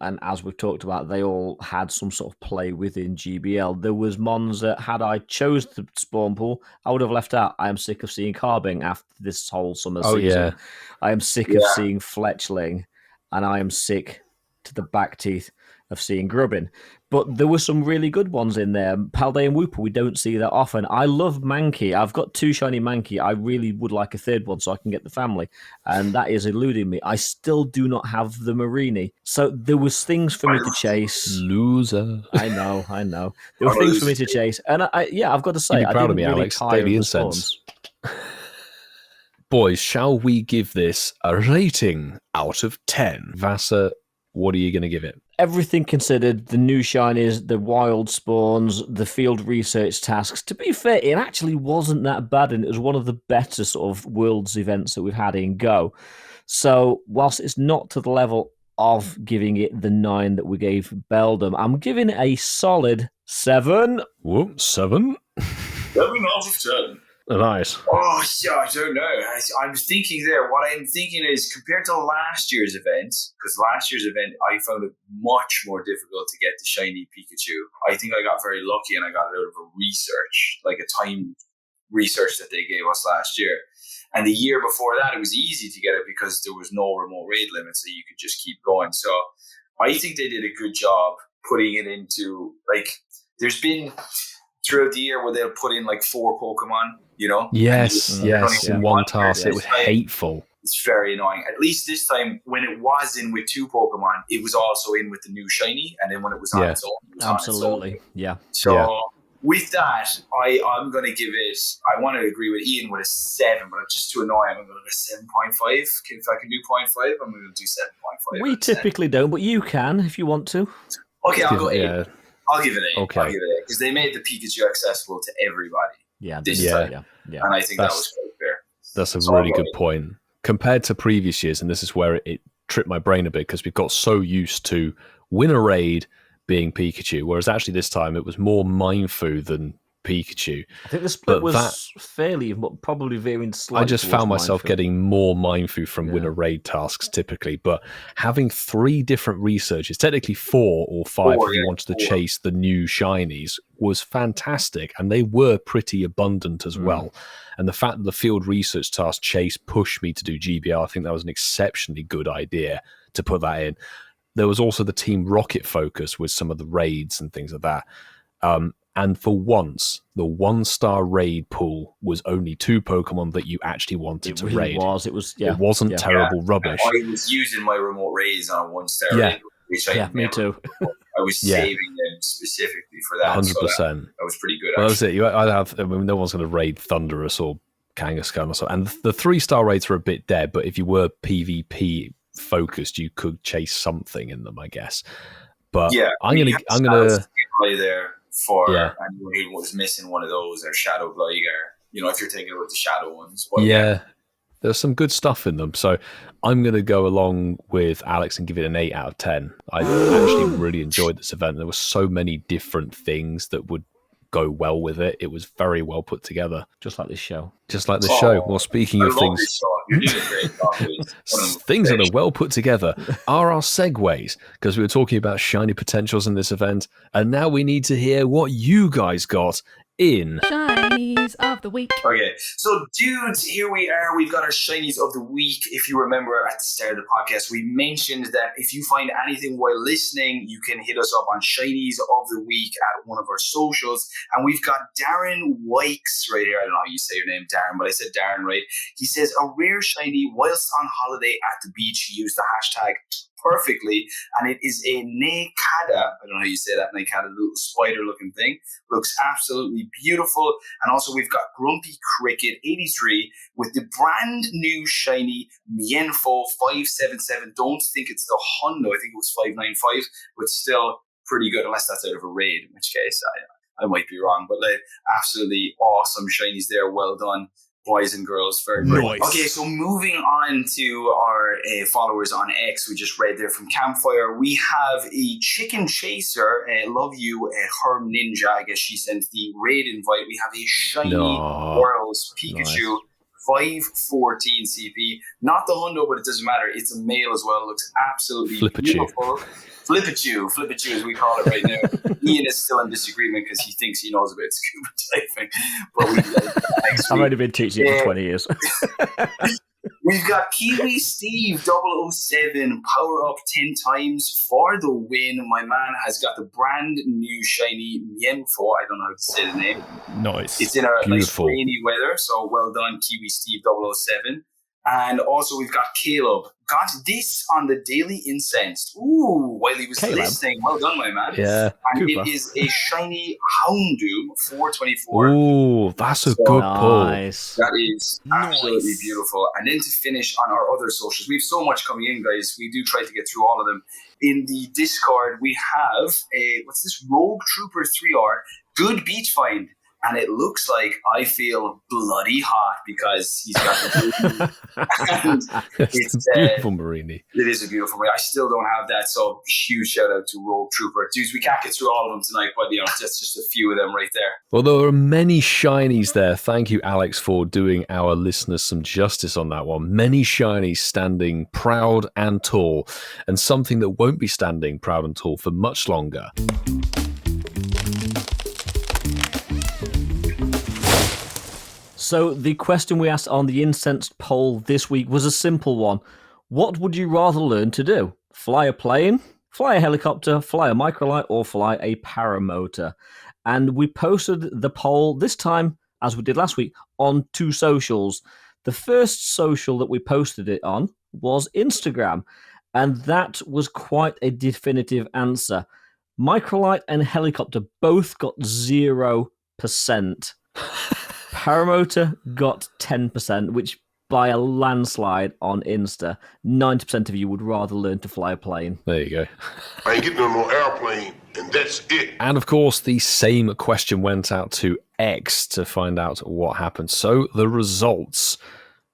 And as we've talked about, they all had some sort of play within GBL. There was mons that, had I chose the spawn pool, I would have left out. I am sick of seeing Carbing after this whole summer season. Yeah. I am sick of seeing Fletchling, and I am sick to the back teeth of seeing Grubbin. But there were some really good ones in there. Paldean and Wooper, we don't see that often. I love Mankey. I've got 2 shiny Mankey. I really would like a third one so I can get the family. And that is eluding me. I still do not have the Marini. So there was things for me to chase. Loser. I know. There were things for me to chase. And I've got to say, You'd be proud of me, really Alex. tire Daily of the Incensed. spawns. Boys, shall we give this a rating out of 10? Vasa, what are you going to give it? Everything considered, the new shinies, the wild spawns, the field research tasks, to be fair, it actually wasn't that bad, and it was one of the better sort of Worlds events that we've had in Go. So, whilst it's not to the level of giving it the 9 that we gave Beldum, I'm giving it a solid 7. Whoa, 7? 7 out of 10. Nice. Oh, yeah, I don't know. I was thinking there, what I'm thinking is compared to last year's event, because last year's event, I found it much more difficult to get the shiny Pikachu. I think I got very lucky and I got it out of a research, like a time research that they gave us last year. And the year before that, it was easy to get it because there was no remote raid limit, so you could just keep going. So I think they did a good job putting it into, like, there's been throughout the year where they'll put in like 4 Pokemon, you know? Yes, in one task. It was hateful. It's very annoying. At least this time, when it was in with 2 Pokemon, it was also in with the new shiny, and then when it was on its own, it was absolutely, on its own. yeah. So with that, I'm going to give it, I want to agree with Ian with a 7, but just to annoy him, I'm going to go 7.5. If I can do 0.5, I'm going to do 7.5. We typically don't, but you can if you want to. Okay, I'll go 8. I'll give it 8. Okay. I'll give it 8 because they made the Pikachu accessible to everybody. Yeah, this time. Yeah. And I think that was quite fair. That's a really good point. Compared to previous years, and this is where it tripped my brain a bit because we got so used to win a raid being Pikachu, whereas actually this time it was more Mindfu than Pikachu. I think the split was fairly, probably veering slightly. I just found myself Mindfu. Getting more Mindfu from winner raid tasks typically, but having 3 different researches, technically 4 or 5 if you wanted to chase the new shinies, was fantastic, and they were pretty abundant as well. And the fact that the field research task chase pushed me to do GBR, I think that was an exceptionally good idea to put that in. There was also the Team Rocket focus with some of the raids and things like that. And for once, the 1-star raid pool was only 2 Pokemon that you actually wanted to raid. It wasn't terrible rubbish. I was using my remote raids on a 1-star raid, which me too. I was saving them specifically for that. 100%. So that was pretty good. Well, that's it. No one's going to raid Thunderous or Kangaskhan or so. And the 3-star raids were a bit dead, but if you were PvP focused, you could chase something in them, I guess. But I'm gonna play there for anyone who was missing one of those, or Shadow Gligar. You know, if you're thinking about the Shadow ones. But there's some good stuff in them. So I'm going to go along with Alex and give it an 8 out of 10. I actually really enjoyed this event. There were so many different things that would go well with it. It was very well put together. Just like this show. Well, speaking of things... You're doing a great job. Things that are well put together are our segues, because we were talking about shiny potentials in this event, and now we need to hear what you guys got in Shinies of the week. Okay, so dudes, here we are. We've got our shinies of the week. If you remember at the start of the podcast, we mentioned that if you find anything while listening, you can hit us up on shinies of the week at one of our socials. And we've got Darren Wykes right here. I don't know how you say your name, Darren, but I said Darren right. He says, a rare shiny whilst on holiday at the beach. He used the hashtag perfectly, and it is a Nakada. I don't know how you say that, Nakada, little spider looking thing. Looks absolutely beautiful. And also we've got Grumpy Cricket 83 with the brand new shiny Mienfo 577. Don't think it's the Hundo, I think it was 595, but still pretty good, unless that's out of a raid, in which case I might be wrong. But like, absolutely awesome shinies there. Well done, boys and girls. Very nice. Okay, so moving on to our followers on X, we just read there from Campfire. We have a Chicken Chaser, love you, Herm Ninja. I guess she sent the raid invite. We have a shiny Worlds Pikachu. 514 CP. Not the Hundo, but it doesn't matter. It's a male as well. It looks absolutely beautiful. Flip-a-chew as we call it right now. Ian is still in disagreement because he thinks he knows about scuba diving. But I've only been teaching it for 20 years. We've got Kiwi Steve 007 power up 10 times for the win. My man has got the brand new shiny Mienfo. I don't know how to say the name. Nice. It's in a nice Beautiful. rainy weather, so well done, Kiwi Steve 007. And also we've got Caleb. Got this on the Daily Incensed. Ooh, while he was listening. Well done, my man. Yeah. And Cooper. it is a shiny Houndoom 424. Ooh, that's a good pull. Nice. That is absolutely beautiful. And then to finish on our other socials, we have so much coming in, guys. We do try to get through all of them. In the Discord, we have what's this? Rogue Trooper 3R. Good beach find. And it looks like I feel bloody hot because he's got the It's a beautiful Marini. It is a beautiful Marini. I still don't have that, so huge shout out to Rogue Trooper. Dudes, we can't get through all of them tonight, but that's just a few of them right there. Well, there are many shinies there. Thank you, Alex, for doing our listeners some justice on that one. Many shinies standing proud and tall, and something that won't be standing proud and tall for much longer. So the question we asked on the Incensed poll this week was a simple one. What would you rather learn to do? Fly a plane, fly a helicopter, fly a microlight, or fly a paramotor? And we posted the poll this time, as we did last week, on 2 socials. The first social that we posted it on was Instagram, and that was quite a definitive answer. Microlight and helicopter both got 0%. Paramotor got 10%, which by a landslide on Insta. 90% of you would rather learn to fly a plane. There you go. I ain't getting on no airplane, and that's it. And of course, the same question went out to X to find out what happened. So the results,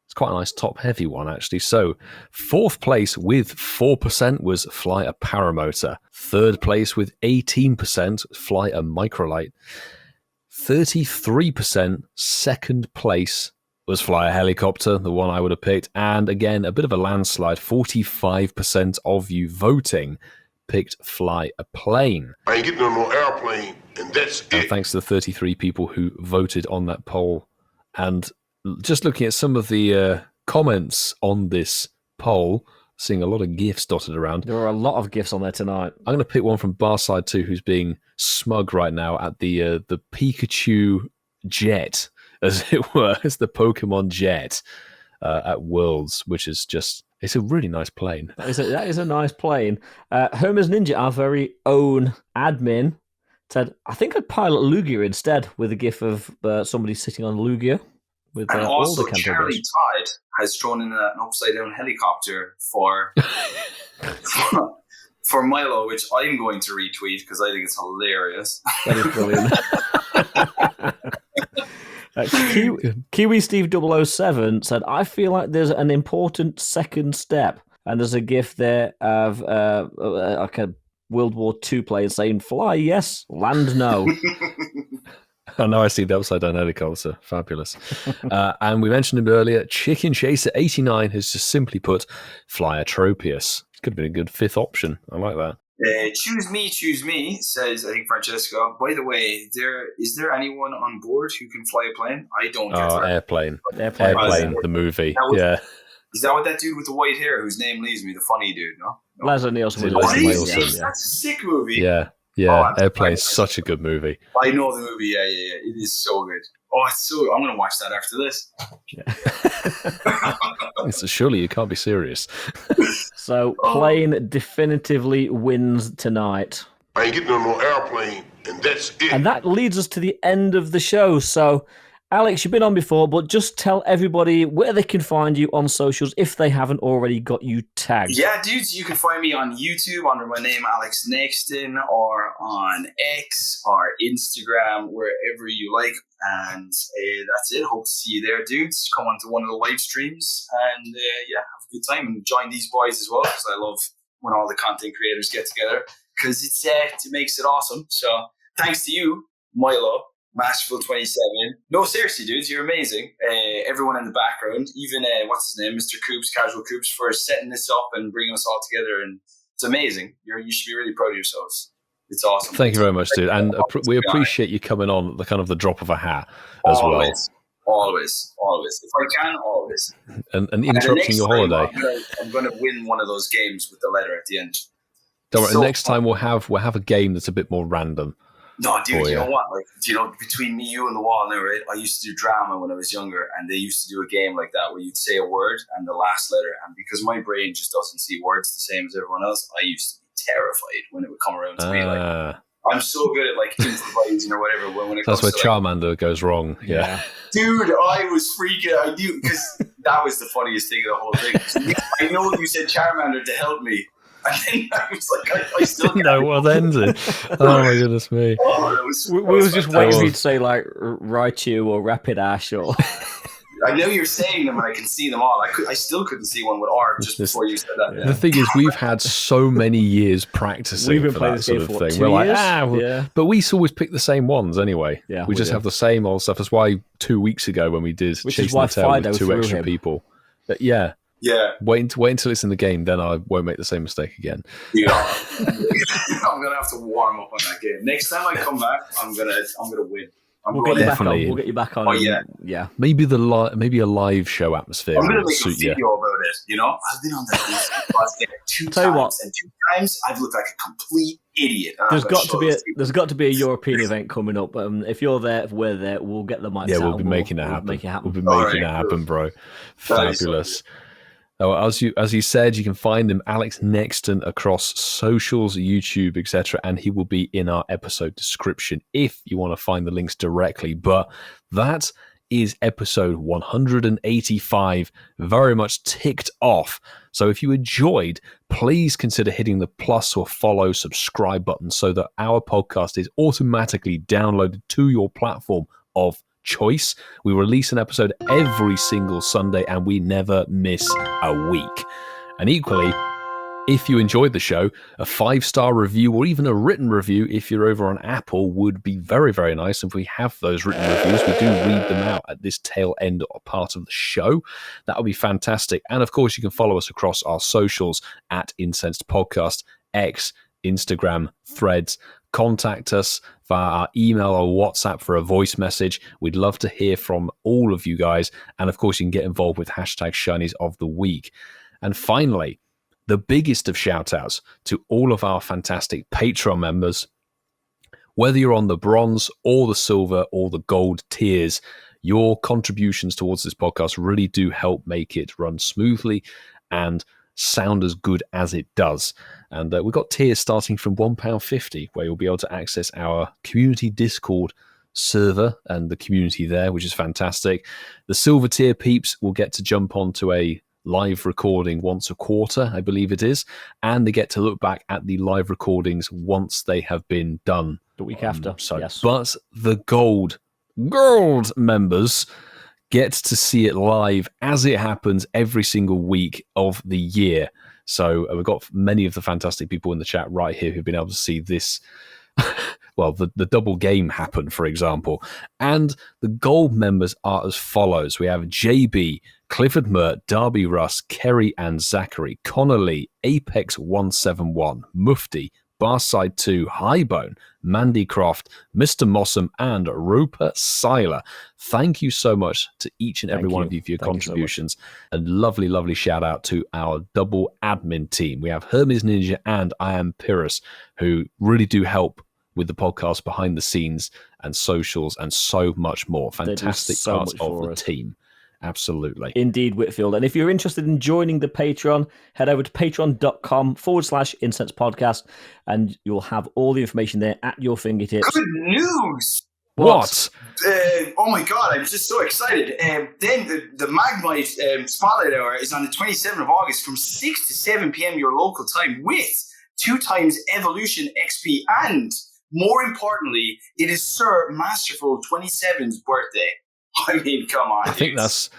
it's quite a nice top-heavy one, actually. So 4th place with 4% was fly a paramotor. 3rd place with 18%, fly a microlight. 33% second place was fly a helicopter, the one I would have picked. And again, a bit of a landslide. 45% of you voting picked fly a plane. I ain't getting on no airplane, and that's And it. thanks to the 33 people who voted on that poll. And just looking at some of the comments on this poll, seeing a lot of GIFs dotted around. There are a lot of GIFs on there tonight. I'm going to pick one from Barside 2 who's being smug right now at the Pikachu jet, as it were. It's the Pokemon jet at Worlds, which is just, it's a really nice plane. That is a nice plane. Hermes Ninja, our very own admin, said, I think I'd pilot Lugia instead, with a GIF of somebody sitting on Lugia. With, and all also, the Kanto Charlie boys. Todd has thrown in an upside-down helicopter for for Milo, which I'm going to retweet because I think it's hilarious. That is brilliant. Kiwi Steve 007 said, I feel like there's an important second step. And there's a GIF there of like a World War II player saying, fly, yes, land, no. I know I see the upside down helicopter. Fabulous. And we mentioned him earlier. Chicken Chaser 89 has just simply put fly Atropius. Could have been a good 5th option. I like that. Choose me, says, I think, Francesco. By the way, is there anyone on board who can fly a plane? I don't get that. Airplane, the movie. Yeah. Is that what that dude with the white hair, whose name leaves me, the funny dude, no? Leslie Nielsen. That's a sick movie. Yeah. Airplane's such a good movie. I know the movie, yeah. It is so good. Oh, it's so. I'm going to watch that after this. So surely you can't be serious. So, plane definitively wins tonight. I ain't getting on no airplane, and that's it. And that leads us to the end of the show. So, Alex, you've been on before, but just tell everybody where they can find you on socials if they haven't already got you tagged. Yeah, dudes, you can find me on YouTube under my name, Alex Nexton, or on X or Instagram, wherever you like. And that's it. Hope to see you there, dudes. Come on to one of the live streams and have a good time and join these boys as well, because I love when all the content creators get together, because it makes it awesome. So thanks to you, Milo. Masterful 27. No, seriously, dudes, you're amazing. Everyone in the background, even what's his name, Mr. Coops, Casual Coops, for setting this up and bringing us all together, and it's amazing. You should be really proud of yourselves. It's awesome. Thank you very much, dude, and we appreciate you coming on the kind of the drop of a hat as well. Always. If I can, always. And interrupting your holiday. I'm going to win one of those games with the letter at the end. Don't worry, next time we'll have a game that's a bit more random. No, dude, you know what? Like, between me, you, and the wall now, right? I used to do drama when I was younger, and they used to do a game like that where you'd say a word and the last letter, and because my brain just doesn't see words the same as everyone else, I used to be terrified when it would come around to me. Like, I'm so good at like improvising or whatever. When it that's comes where to, Charmander goes wrong. Yeah, dude, I was freaking. I knew because that was the funniest thing of the whole thing. I know you said Charmander to help me. And then I was like, I still can't. No, what ended? Oh my goodness me! We was just waiting for you to say like Raichu or Rapidash or. I know you're saying them and I can see them all. I still couldn't see one with R just before you said that. Yeah. The thing is, we've had so many years practicing. We've been playing that sort of thing. We're like, but we always pick the same ones anyway. Yeah, we just have the same old stuff. That's why 2 weeks ago when we did Chasing the Tail with 2 extra people. But yeah. Wait until it's in the game, then I won't make the same mistake again. Yeah, I'm gonna have to warm up on that game. Next time I come back, I'm gonna win. We'll get you back on. Oh yeah. Maybe a live show atmosphere. I'm gonna make a video about it. You know, I've been on that podcast two times, and 2 times I've looked like a complete idiot. There's got to be a European event coming up. If you're there, if we're there, we'll get the mics. Yeah, we'll be making it happen. We'll be making it happen, bro. Fabulous. Oh, as you said, you can find him, Alex Nexton, across socials, YouTube, etc., and he will be in our episode description if you want to find the links directly. But that is episode 185, very much ticked off. So if you enjoyed, please consider hitting the plus or follow, subscribe button so that our podcast is automatically downloaded to your platform of choice. We release an episode every single Sunday and we never miss a week. And equally, if you enjoyed the show, a 5-star review or even a written review if you're over on Apple would be very, very nice. If we have those written reviews, we do read them out at this tail end part of the show. That would be fantastic. And of course, you can follow us across our socials at Incensed Podcast, X, Instagram, Threads. Contact us via our email or WhatsApp for a voice message. We'd love to hear from all of you guys. And of course, you can get involved with #Shinies of the Week. And finally, the biggest of shout outs to all of our fantastic Patreon members. Whether you're on the bronze or the silver or the gold tiers, your contributions towards this podcast really do help make it run smoothly and sound as good as it does. And we've got tiers starting from £1.50, where you'll be able to access our community Discord server and the community there, which is fantastic. The silver tier peeps will get to jump onto a live recording once a quarter, I believe it is, and they get to look back at the live recordings once they have been done. The week after, yes. But the gold members get to see it live as it happens every single week of the year. So we've got many of the fantastic people in the chat right here who've been able to see this, well, the double game happen, for example. And the gold members are as follows. We have JB, Clifford Mert, Darby Russ, Kerry and Zachary, Connor Lee, Apex171, Mufti, Barside 2, Highbone, Mandy Croft, Mr. Mossam, and Rupert Seiler. Thank you so much to each and every one of you for your contributions. A lovely, lovely shout out to our double admin team. We have Hermes Ninja and I Am Pyrrhus, who really do help with the podcast behind the scenes and socials and so much more. Fantastic parts of the team. Absolutely. Indeed, Whitfield. And if you're interested in joining the Patreon, head over to patreon.com/Incensed Podcast, and you'll have all the information there at your fingertips. Good news! What? Oh my God, I'm just so excited. Then the Magmite Spotlight Hour is on the 27th of August from 6 to 7 p.m. your local time with 2 times Evolution XP. And more importantly, it is Sir Masterful 27's birthday. I mean, come on. I think that's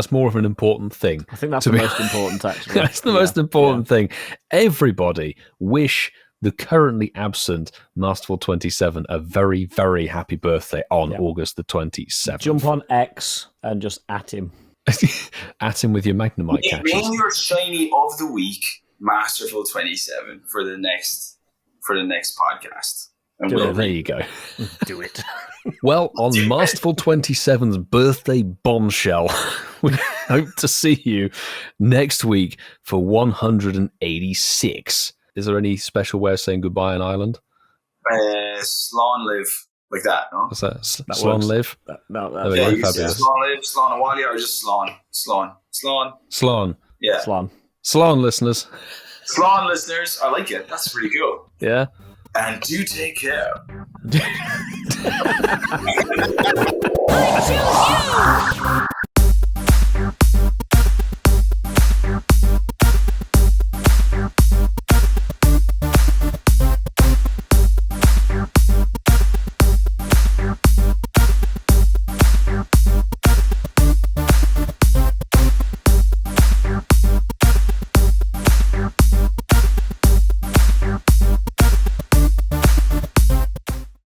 more of an important thing. I think that's the most important, actually. That's the most important thing. Everybody wish the currently absent Masterful 27 a very, very happy birthday on August the 27th. Jump on X and just at him. At him with your Magnemite catches. Name your shiny of the week, Masterful 27, for the next podcast. There you go. Do it. Well, on Masterful 27's birthday bombshell, we hope to see you next week for 186. Is there any special way of saying goodbye in Ireland? Slán live. Like that, no? What's that? That Slán works. live? Yeah, you say Slán live, Slán Awalia, or just Slán? Slán. Yeah. Slán, listeners. Slán, listeners. I like it. That's pretty cool. Yeah. And do take care. I choose you!